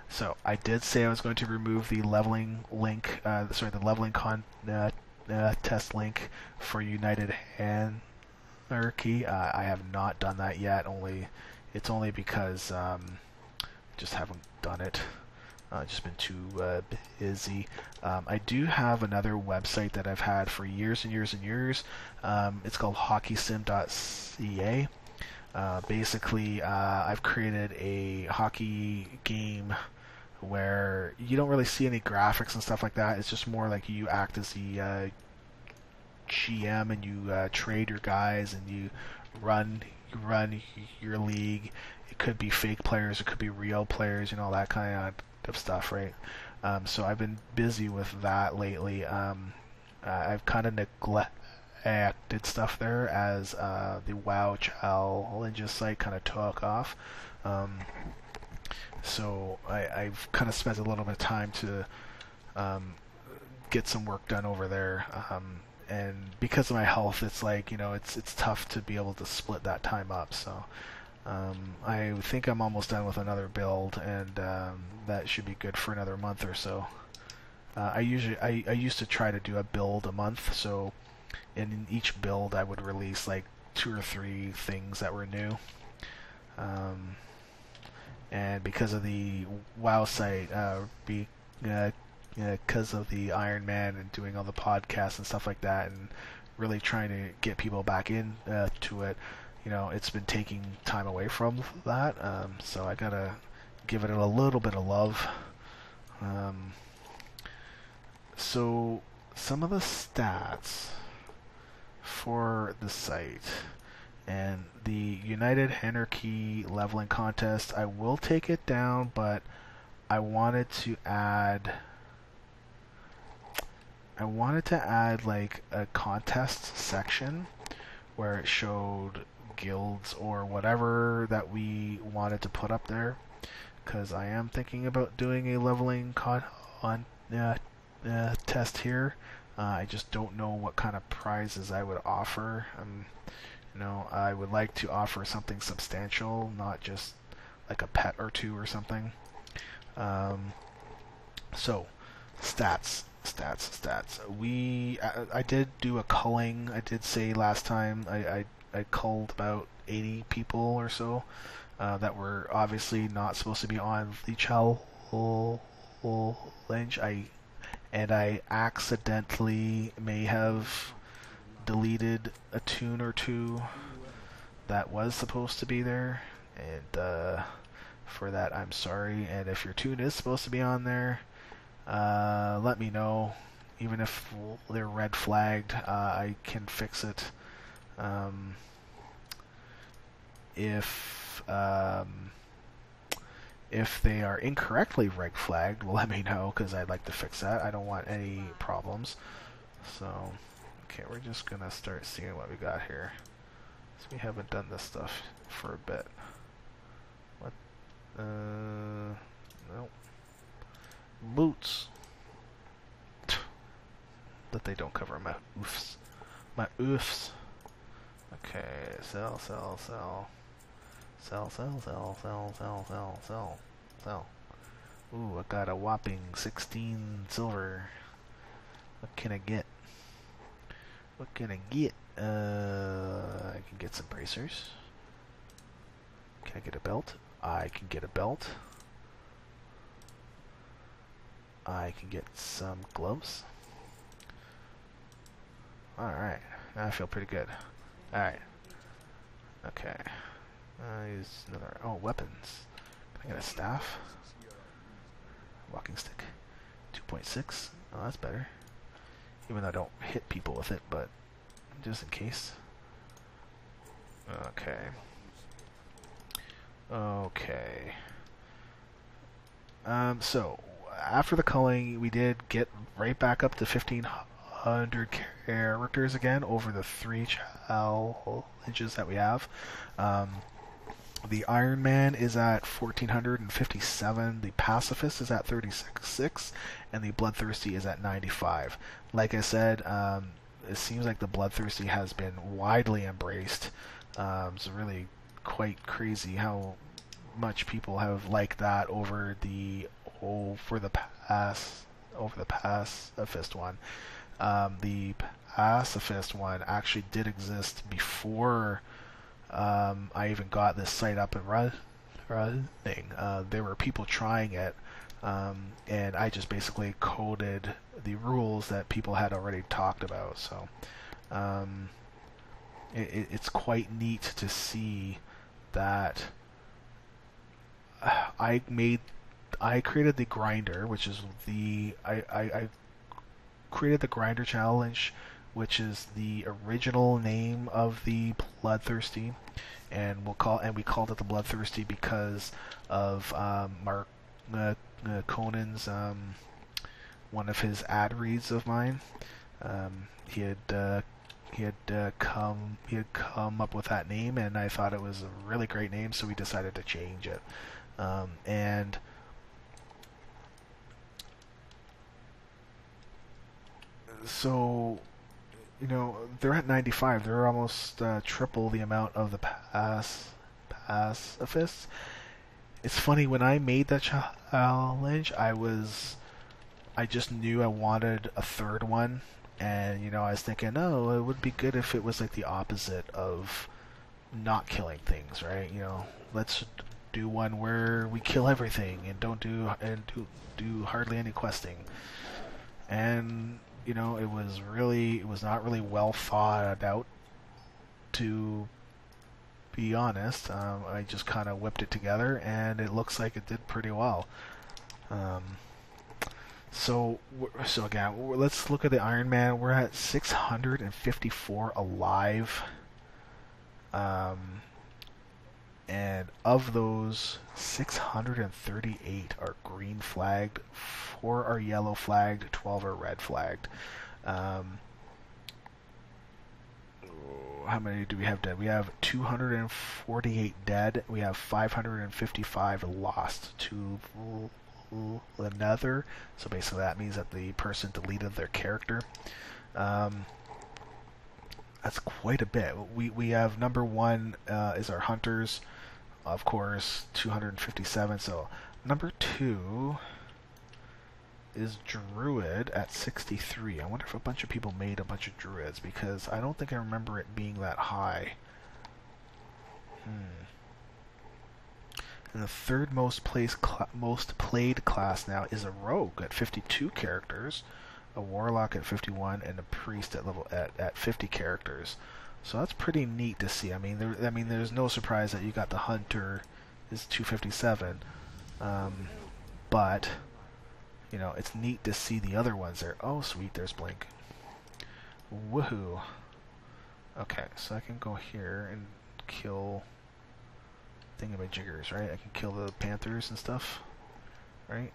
So I did say I was going to remove the leveling link, the leveling test link for United Anarchy. I have not done that yet. It's only because just haven't done it. Just been too busy. I do have another website that I've had for years and years and years. It's called hockeysim.ca. Basically, I've created a hockey game where you don't really see any graphics and stuff like that. It's just more like you act as the GM and you trade your guys and you run your league. It could be fake players, it could be real players, that kind of stuff, right? So I've been busy with that lately. I've kind of neglected stuff there as the WoW challenges site kind of took off. So I've kind of spent a little bit of time to get some work done over there. And because of my health, it's like, it's tough to be able to split that time up. So I think I'm almost done with another build, and that should be good for another month or so. I used to try to do a build a month, so in each build I would release like 2 or 3 things that were new. And because of the WoW site, because of the Iron Man and doing all the podcasts and stuff like that, and really trying to get people back in to it, it's been taking time away from that. So I gotta give it a little bit of love. So some of the stats for the site and the United Anarchy leveling contest, I will take it down, but I wanted to add like a contest section where it showed guilds or whatever that we wanted to put up there, because I am thinking about doing a leveling test here. I just don't know what kind of prizes I would offer. I would like to offer something substantial, not just like a pet or 2 or something. So, stats. I did do a culling. I did say last time I culled about 80 people or so that were obviously not supposed to be on the challenge. I accidentally may have deleted a tune or 2 that was supposed to be there, and for that I'm sorry. And if your toon is supposed to be on there, let me know. Even if they're red flagged, I can fix it. If they are incorrectly red flagged, well, let me know, because I'd like to fix that. I don't want any problems. So, okay, we're just gonna start seeing what we got here. So we haven't done this stuff for a bit. What? No. Boots. That they don't cover my oofs. My oofs. Okay, sell. Sell. Ooh, I got a whopping 16 silver. What can I get? I can get some bracers. Can I get a belt? I can get a belt. I can get some gloves. Alright, now I feel pretty good. Alright. Okay. Use another... Oh, weapons. Can I get a staff? Walking stick. 2.6. Oh, that's better. Even though I don't hit people with it, but just in case. Okay. Okay. So, after the culling, we did get right back up to 1,500 characters again over the 3 challenges that we have. The Iron Man is at 1,457, the Pacifist is at 36, and the Bloodthirsty is at 95. Like I said, it seems like the Bloodthirsty has been widely embraced. It's really quite crazy how much people have liked that over the Pacifist one. The Pacifist one actually did exist before I even got this site up and running. There were people trying it, and I just basically coded the rules that people had already talked about. So it's quite neat to see that I created the grinder, which is I created the grinder challenge, which is the original name of the Bloodthirsty, and we called it the Bloodthirsty because of Mark Conan's one of his ad reads of mine. He had come up with that name, and I thought it was a really great name, so we decided to change it. And so, you know, they're at 95. They're almost triple the amount of the pacifists. It's funny, when I made that challenge, I just knew I wanted a third one, and you know, I was thinking, oh, it would be good if it was like the opposite of not killing things, right? You know, let's do one where we kill everything and don't do hardly any questing. And you know, it was not really well thought out, to be honest. I just kind of whipped it together, and it looks like it did pretty well. So again, let's look at the Iron Man. We're at 654 alive. And of those, 638 are green flagged, 4 are yellow flagged, 12 are red flagged. How many do we have dead? We have 248 dead. We have 555 lost to another. So basically that means that the person deleted their character. That's quite a bit. We have number 1 is our hunters, of course, 257. So number 2 is druid at 63. I wonder if a bunch of people made a bunch of druids, because I don't think I remember it being that high. And the third most played class now is a rogue at 52 characters, a warlock at 51, and a priest at 50 characters. So that's pretty neat to see. I mean, there's no surprise that you got the Hunter is 257, but you know, it's neat to see the other ones there. Oh, sweet, there's Blink. Woohoo! Okay, so I can go here and kill thingamajiggers, right? I can kill the panthers and stuff, right?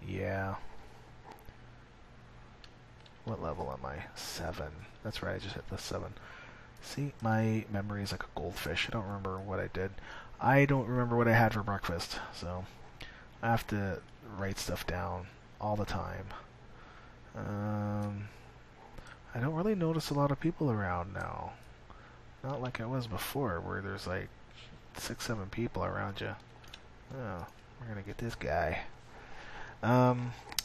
Yeah. What level am I? 7. That's right, I just hit the 7. See, my memory is like a goldfish. I don't remember what I did. I don't remember what I had for breakfast, so I have to write stuff down all the time. I don't really notice a lot of people around now. Not like I was before, where there's like 6, 7 people around you. Oh, we're gonna get this guy.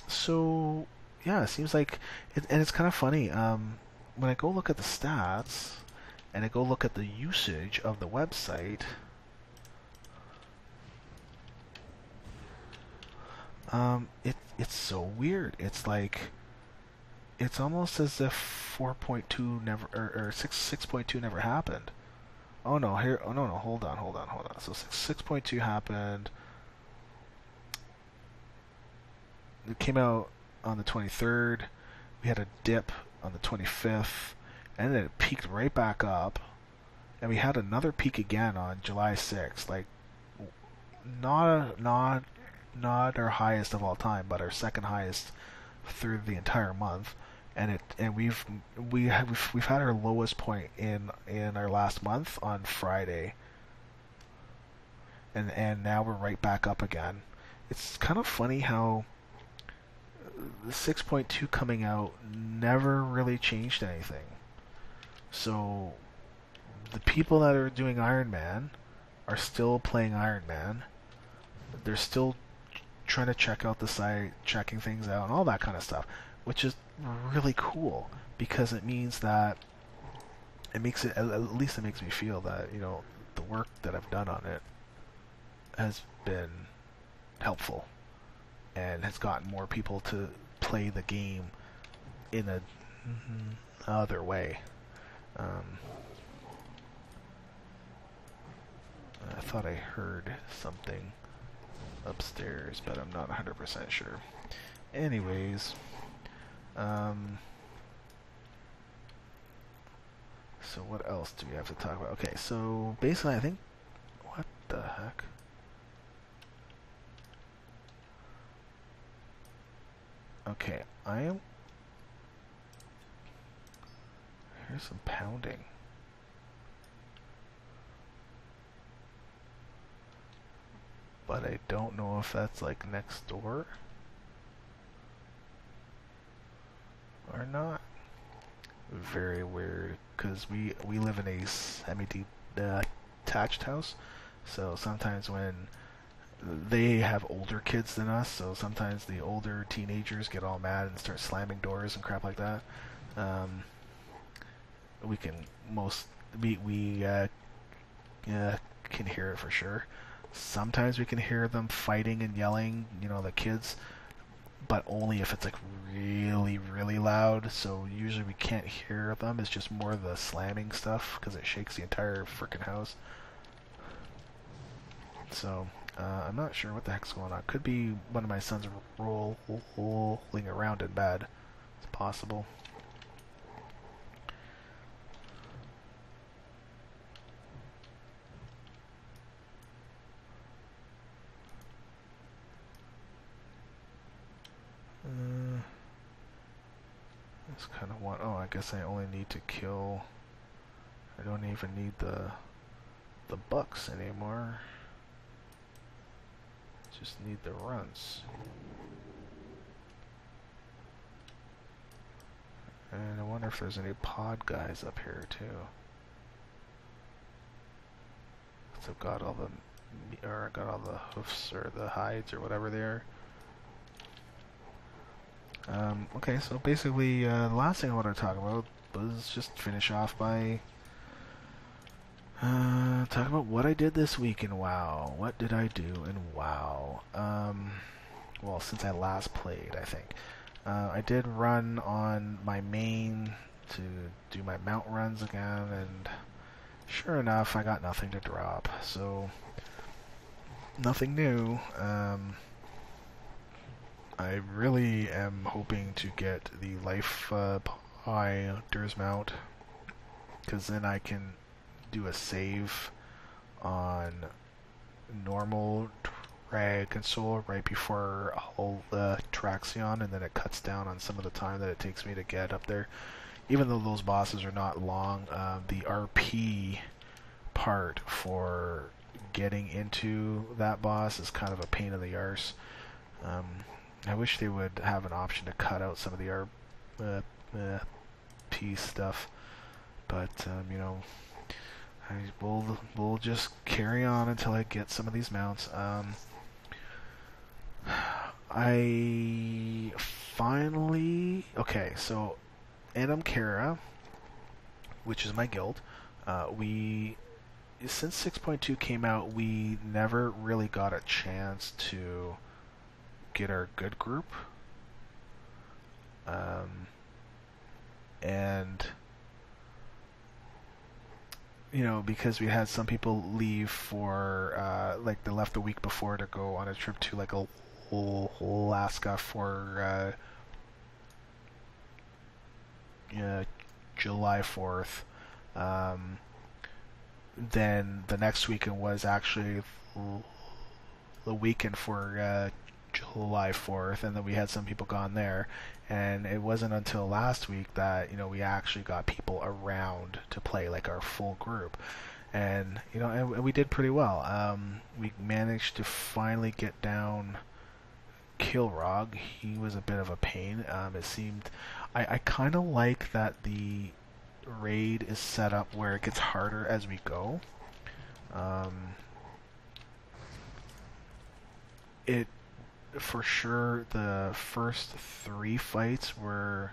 So yeah, it seems like, and it's kind of funny. When I go look at the stats, and I go look at the usage of the website, it's so weird. It's like, it's almost as if 4.2 never, or 6.2 never happened. Oh no, here, oh no, hold on. So 6.2 happened. It came out on the 23rd. We had a dip on the 25th, and then it peaked right back up, and we had another peak again on July 6th. Like, not our highest of all time, but our second highest through the entire month. And we've had our lowest point in our last month on Friday, and now we're right back up again. It's kind of funny how the 6.2 coming out never really changed anything. So the people that are doing Iron Man are still playing Iron Man. They're still trying to check out the site, checking things out, and all that kind of stuff, which is really cool, because it means that it makes it, at least it makes me feel that, you know, the work that I've done on it has been helpful and has gotten more people to play the game in a other way. I thought I heard something upstairs, but I'm not 100% sure. Anyways, so what else do we have to talk about? Okay, so basically I think, what the heck? Okay, here's some pounding. But I don't know if that's like next door or not. Very weird, because we live in a semi-detached house, so sometimes when they have older kids than us, so sometimes the older teenagers get all mad and start slamming doors and crap like that. We can can hear it for sure. Sometimes we can hear them fighting and yelling, you know, the kids, but only if it's like really, really loud. So usually we can't hear them. It's just more the slamming stuff, because it shakes the entire freaking house. So I'm not sure what the heck's going on. Could be one of my sons rolling around in bed. It's possible. Just kind of want. Oh, I guess I only need to kill. I don't even need the bucks anymore. Just need the runts. And I wonder if there's any pod guys up here too. So I've got all the hoofs or the hides or whatever they are. Okay, so basically, the last thing I want to talk about was just finish off by talk about what I did this week in WoW. What did I do in WoW? Well, since I last played, I think. I did run on my main to do my mount runs again, and sure enough, I got nothing to drop. So, nothing new. I really am hoping to get the life pie Durs mount, because then I can do a save on normal drag console right before whole Traxion, and then it cuts down on some of the time that it takes me to get up there. Even though those bosses are not long, the RP part for getting into that boss is kind of a pain in the arse. I wish they would have an option to cut out some of the RP stuff, but you know, we'll just carry on until I get some of these mounts. I finally... Okay, so Enum Kara, which is my guild, since 6.2 came out, we never really got a chance to get our good group. And you know, because we had some people leave for like they left the week before to go on a trip to like Alaska for July 4th. Then the next weekend was actually the weekend for July 4th, and then we had some people gone there, and it wasn't until last week that, you know, we actually got people around to play, like our full group, and you know, and we did pretty well. We managed to finally get down Kilrogg. He was a bit of a pain. It seemed I kind of like that the raid is set up where it gets harder as we go. It for sure, the first 3 fights were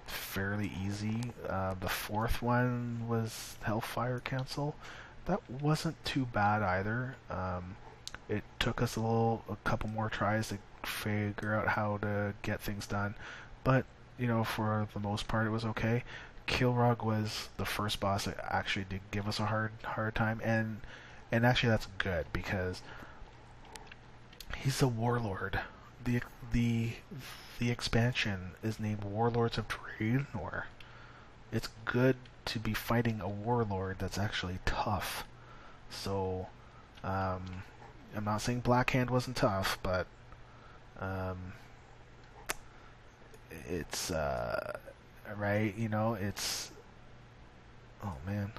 fairly easy. The 4th one was Hellfire Council. That wasn't too bad either. It took us a couple more tries to figure out how to get things done, but you know, for the most part, it was okay. Kilrogg was the first boss that actually did give us a hard time, and actually that's good because he's a warlord. The expansion is named Warlords of Draenor. It's good to be fighting a warlord that's actually tough. So, I'm not saying Blackhand wasn't tough, but it's right. You know, it's oh man.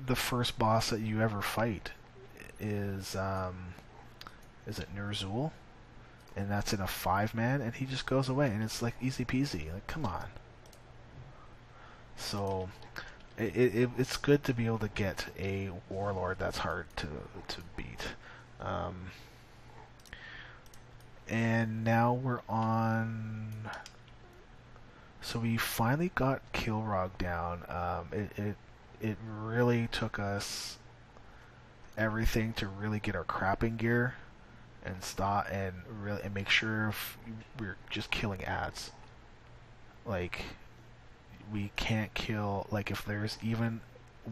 The first boss that you ever fight is it Ner'zhul? And that's in a 5-man, and he just goes away, and it's like easy peasy. Like, come on. So, it's good to be able to get a warlord that's hard to beat. And now we're on. So we finally got Kilrogg down. It really took us everything to really get our crapping gear and stop and make sure we're just killing ads. Like, we can't kill, like, if there's even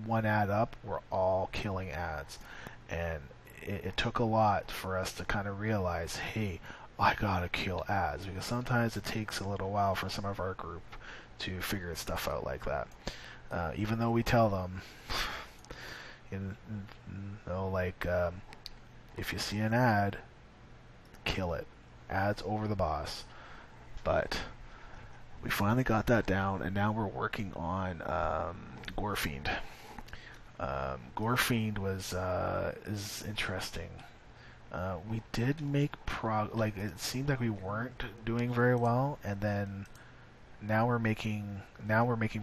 one ad up, we're all killing ads. And it took a lot for us to kind of realize, hey, I gotta kill ads, because sometimes it takes a little while for some of our group to figure stuff out like that. Even though we tell them, you know, like, if you see an ad, kill it. Ads over the boss. But we finally got that down, and now we're working on Gorefiend. Gorefiend is interesting. We did make like, it seemed like we weren't doing very well, and then now we're making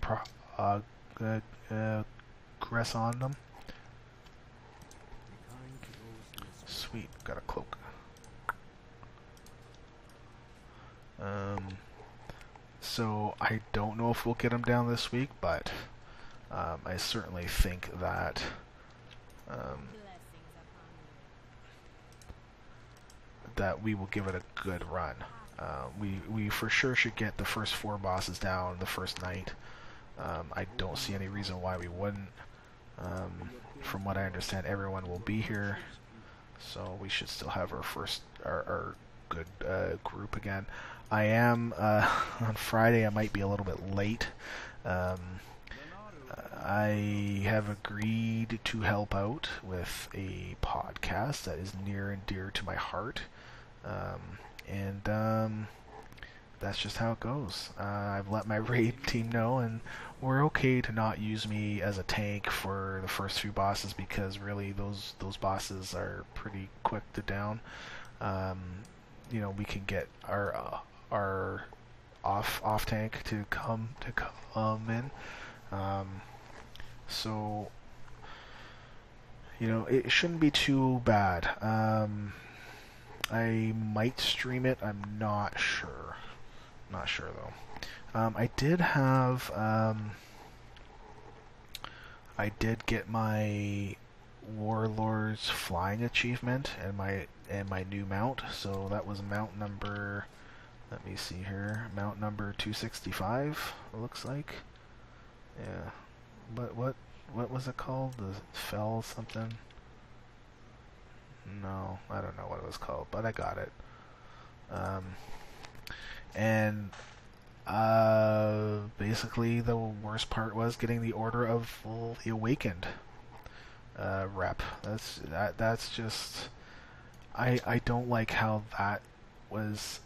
progress on them. Sweet, got a cloak. So I don't know if we'll get them down this week, but I certainly think that that we will give it a good run. We for sure should get the first 4 bosses down the first night. I don't see any reason why we wouldn't. From what I understand, everyone will be here, so we should still have our good group again. I am on Friday. I might be a little bit late. I have agreed to help out with a podcast that is near and dear to my heart, and that's just how it goes. I've let my raid team know, and we're okay to not use me as a tank for the first few bosses, because really those bosses are pretty quick to down. You know, we can get our off tank to come in. So, you know, it shouldn't be too bad. I might stream it. I'm not sure. Not sure though. I did have. I did get my Warlord's flying achievement and my new mount. So that was mount number. Let me see here. Mount number 265. It looks like. Yeah. But what was it called? The fell something? No, I don't know what it was called, but I got it. And basically the worst part was getting the Order of the Awakened rep. That's just I don't like how that was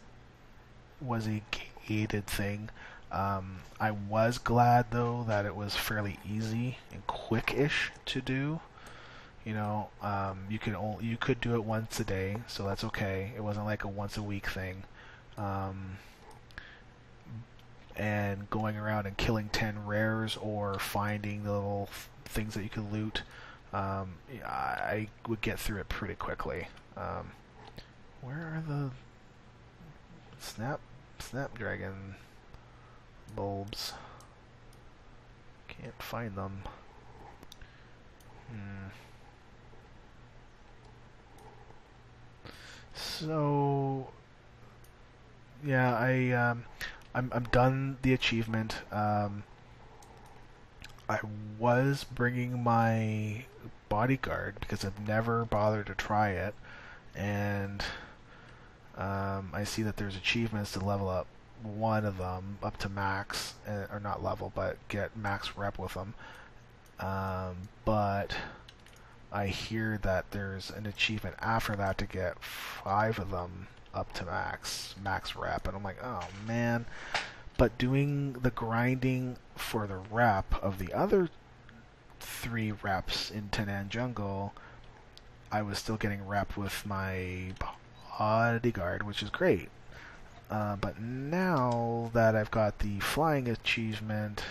a gated thing. I was glad though that it was fairly easy and quick-ish to do. You know, you could do it once a day, so that's okay. It wasn't like a once a week thing. And going around and killing 10 rares or finding the little things that you could loot, I would get through it pretty quickly. Where are the Snapdragon bulbs? Can't find them. So yeah, I'm done the achievement. I was bringing my bodyguard because I've never bothered to try it, and I see that there's achievements to level up one of them up to max, or not level, but get max rep with them. But I hear that there's an achievement after that to get 5 of them up to max rep, and I'm like, oh man. But doing the grinding for the rep of the other 3 reps in Tanan Jungle, I was still getting rep with my bodyguard, which is great. But now that I've got the flying achievement,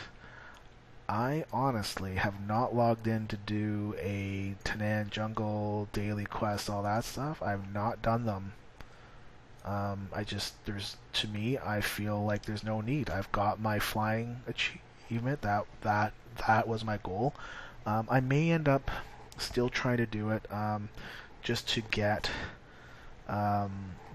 I honestly have not logged in to do a Tanan Jungle daily quest, all that stuff. I've not done them. To me, I feel like there's no need. I've got my flying achievement. That was my goal. I may end up still trying to do it, just to get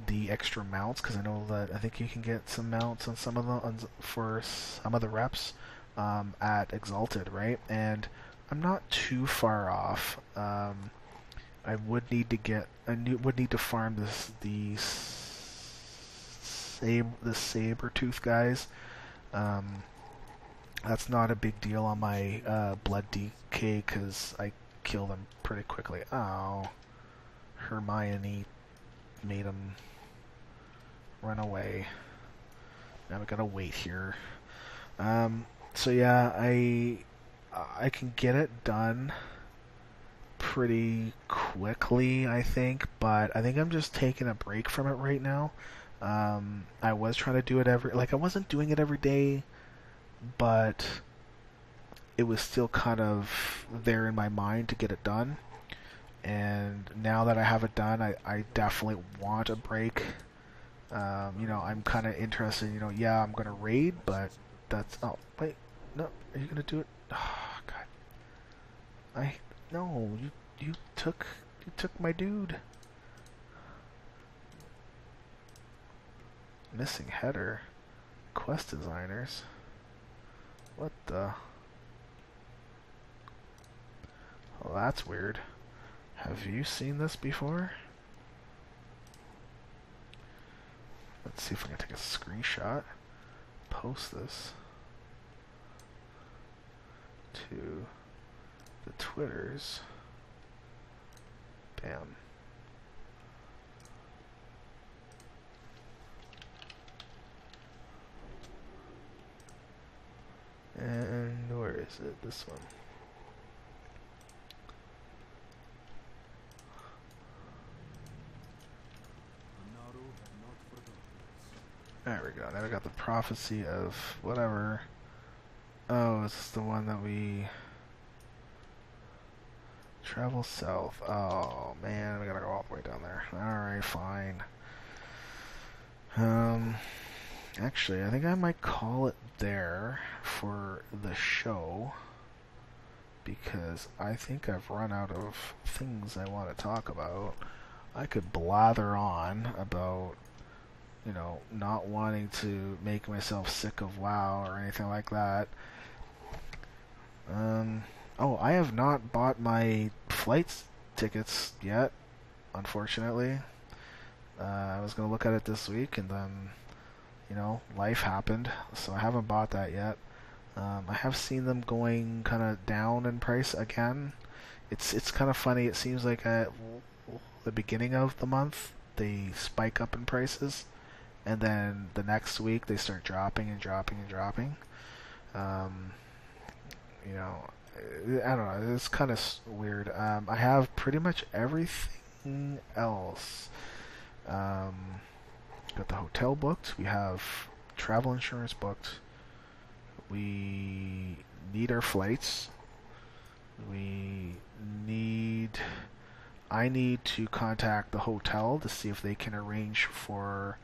the extra mounts, because I think you can get some mounts on some of for some of the reps at Exalted, right? And I'm not too far off. I would need to farm the saber-tooth guys. That's not a big deal on my blood DK because I kill them pretty quickly. Oh, Hermione made him run away. Now we gotta wait here. So yeah, I can get it done pretty quickly, I think, but I think I'm just taking a break from it right now. I was trying to do it I wasn't doing it every day, but it was still kind of there in my mind to get it done. And now that I have it done, I definitely want a break. You know, I'm kind of interested, you know, yeah, I'm gonna raid, but that's, oh, wait, no, are you gonna do it? Oh, God. No, you took my dude. Missing header. Quest designers. What the? Well, that's weird. Have you seen this before? Let's see if I can take a screenshot. Post this to the Twitters. Bam. And where is it? This one. There we go. Now we got the prophecy of whatever. Oh, it's the one that we travel south. Oh man, we gotta go all the way down there. Alright, fine. Actually, I think I might call it there for the show, because I think I've run out of things I want to talk about. I could blather on about, you know, not wanting to make myself sick of WoW or anything like that. Oh, I have not bought my flight tickets yet, unfortunately. I was going to look at it this week, and then, you know, life happened, so I haven't bought that yet. I have seen them going kind of down in price again. It's kind of funny. It seems like at the beginning of the month, they spike up in prices, and then the next week they start dropping and dropping and dropping. You know, I don't know, it's kind of weird. I have pretty much everything else. Got the hotel booked, we have travel insurance booked, we need our flights, I need to contact the hotel to see if they can arrange for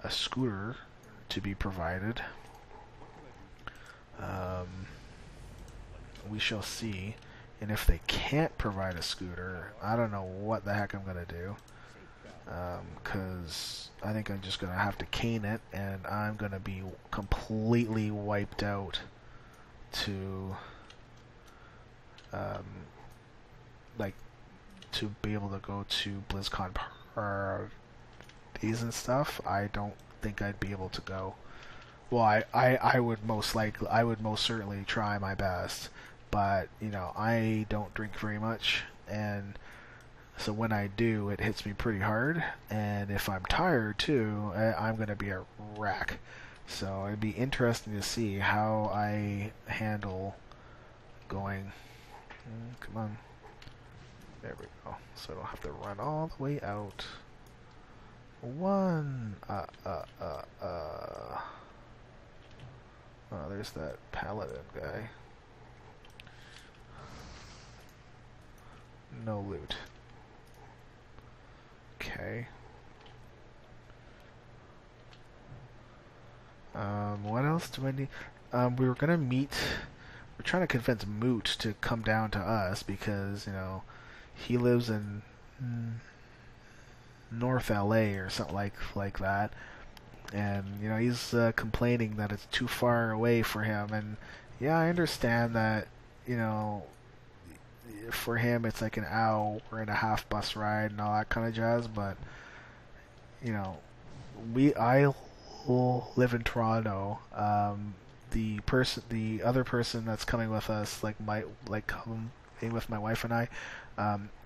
a scooter to be provided. We shall see. And if they can't provide a scooter, I don't know what the heck I'm gonna do. Because I think I'm just gonna have to cane it, and I'm gonna be completely wiped out to like to be able to go to BlizzCon parties and stuff. I don't think I'd be able to go. Well, I would most certainly try my best, but you know, I don't drink very much, and so when I do, it hits me pretty hard, and if I'm tired too, I'm gonna be a wreck. So it'd be interesting to see how I handle going. Come on. There we go. So I don't have to run all the way out. Oh, there's that paladin guy. No loot. Okay. What else do I need? We were gonna meet. We're trying to convince Moot to come down to us because, you know, he lives in North LA or something like that, and you know, he's complaining that it's too far away for him. And yeah, I understand that, you know, for him it's like an hour and a half bus ride and all that kind of jazz, but you know, I live in Toronto. The other person that's coming with us, coming with my wife and I,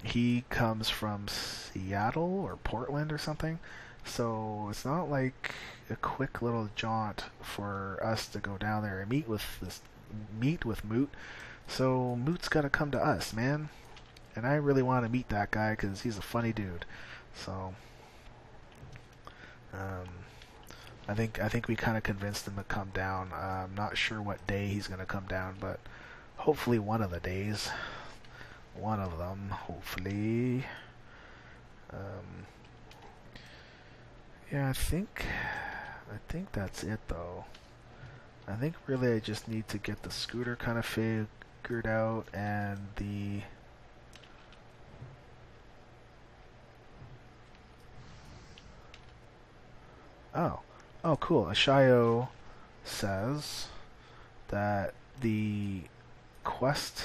he comes from Seattle or Portland or something, so it's not like a quick little jaunt for us to go down there and meet with Moot. So Moot's got to come to us, man. And I really want to meet that guy because he's a funny dude. So I think we kind of convinced him to come down. I'm not sure what day he's going to come down, but hopefully one of the days. One of them, hopefully. Yeah, I think that's it though. I think really I just need to get the scooter kind of figured out, and the Oh, cool. Ashayo says that the quest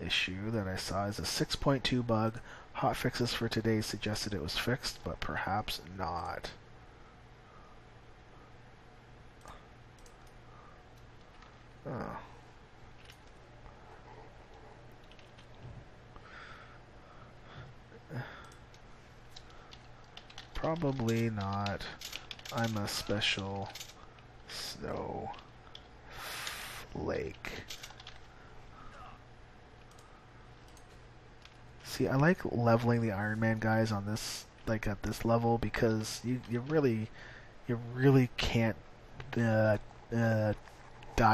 issue that I saw is a 6.2 bug. Hot fixes for today suggested it was fixed, but perhaps not. Oh. Probably not. I'm a special snowflake. See, I like leveling the Iron Man guys on this, like at this level, because you really can't die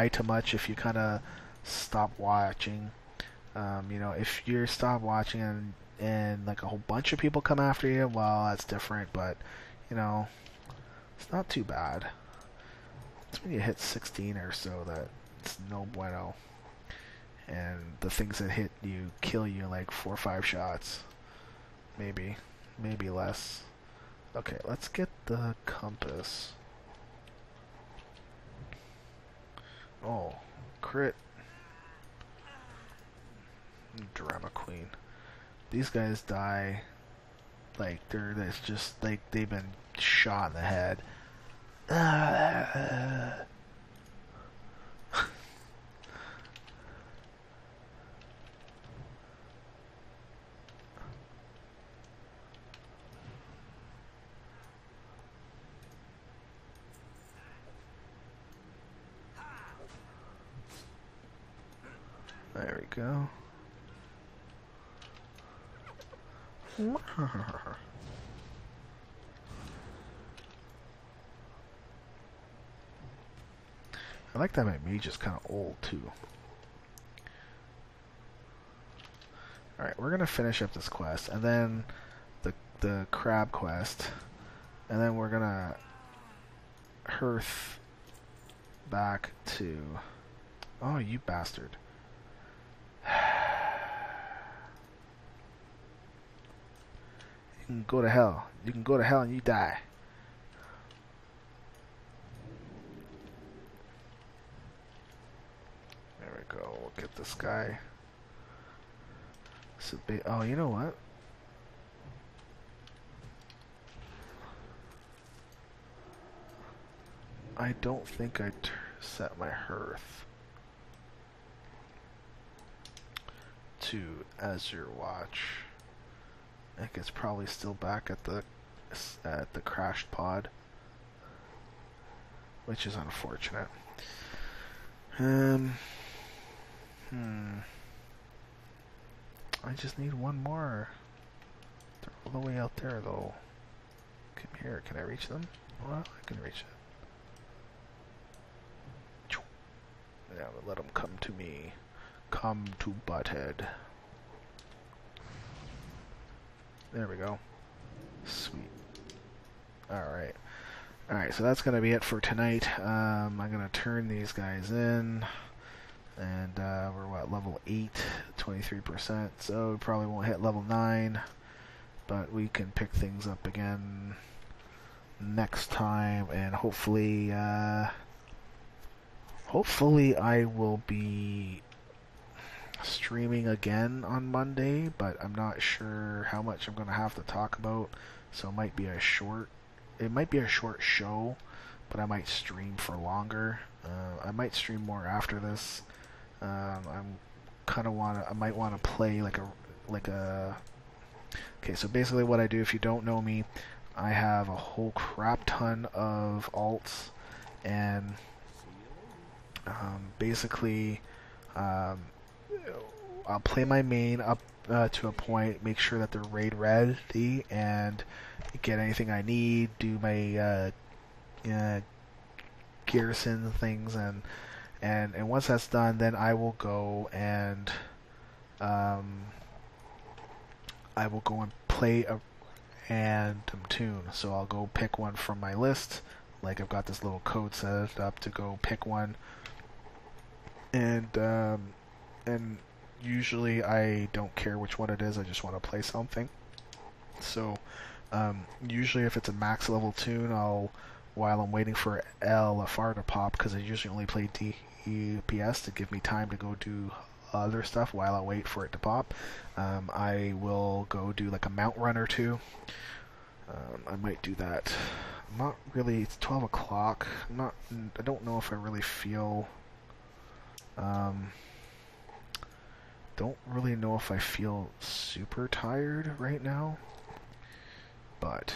too much if you kind of stop watching. You know, if you stop watching and like a whole bunch of people come after you, well, that's different, but you know, it's not too bad. It's when you hit 16 or so that it's no bueno. And the things that hit you kill you in like 4 or 5 shots. Maybe less. Okay, let's get the compass. Oh, crit. Drama queen. These guys die like it's just like they've been shot in the head. There we go. I like that my mage is kind of old too. Alright, we're gonna finish up this quest, and then the crab quest, and then we're gonna hearth back to... Oh, you bastard. You can go to hell. You can go to hell and you die. There we go. We'll get this guy. Oh, you know what? I don't think I set my hearth to Azure Watch. I think it's probably still back at the crashed pod, which is unfortunate. I just need one more. They're all the way out there, though. Come here. Can I reach them? Well, I can reach it. Now let them come to me. Come to Butthead. There we go. Sweet. Alright. Alright, so that's going to be it for tonight. I'm going to turn these guys in. And we're what, level 8, 23%. So we probably won't hit level 9. But we can pick things up again next time. And hopefully, I will be streaming again on Monday, but I'm not sure how much I'm going to have to talk about, so it might be a short show, but I might stream for longer. I might stream more after this. I might want to play like a okay, so basically what I do, if you don't know me, I have a whole crap ton of alts, and basically I'll play my main up to a point, make sure that they're raid ready, and get anything I need, do my garrison things, and once that's done, then I will go and play a random tune. So I'll go pick one from my list, like I've got this little code set up to go pick one, and usually I don't care which one it is, I just want to play something. So usually if it's a max level tune, I'll while I'm waiting for Hellfire to pop, because I usually only play DPS to give me time to go do other stuff while I wait for it to pop. I will go do like a mount run or two. I might do that. I'm not really. It's 12 o'clock. I don't know if I really feel. Don't really know if I feel super tired right now, but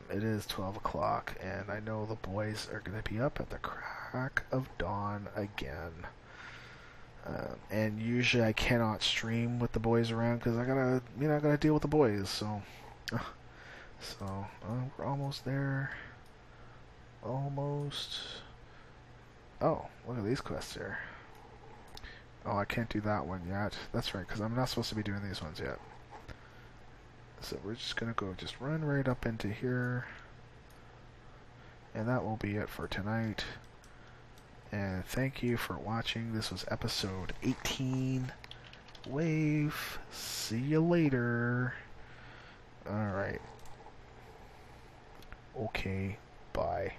it is 12 o'clock, and I know the boys are going to be up at the crack of dawn again. And usually I cannot stream with the boys around because I gotta deal with the boys. So we're almost there. Almost. Oh, look at these quests here. Oh, I can't do that one yet. That's right, because I'm not supposed to be doing these ones yet. So we're just gonna just run right up into here, and that will be it for tonight. And thank you for watching. This was episode 18. Wave. See you later. Alright. Okay. Bye.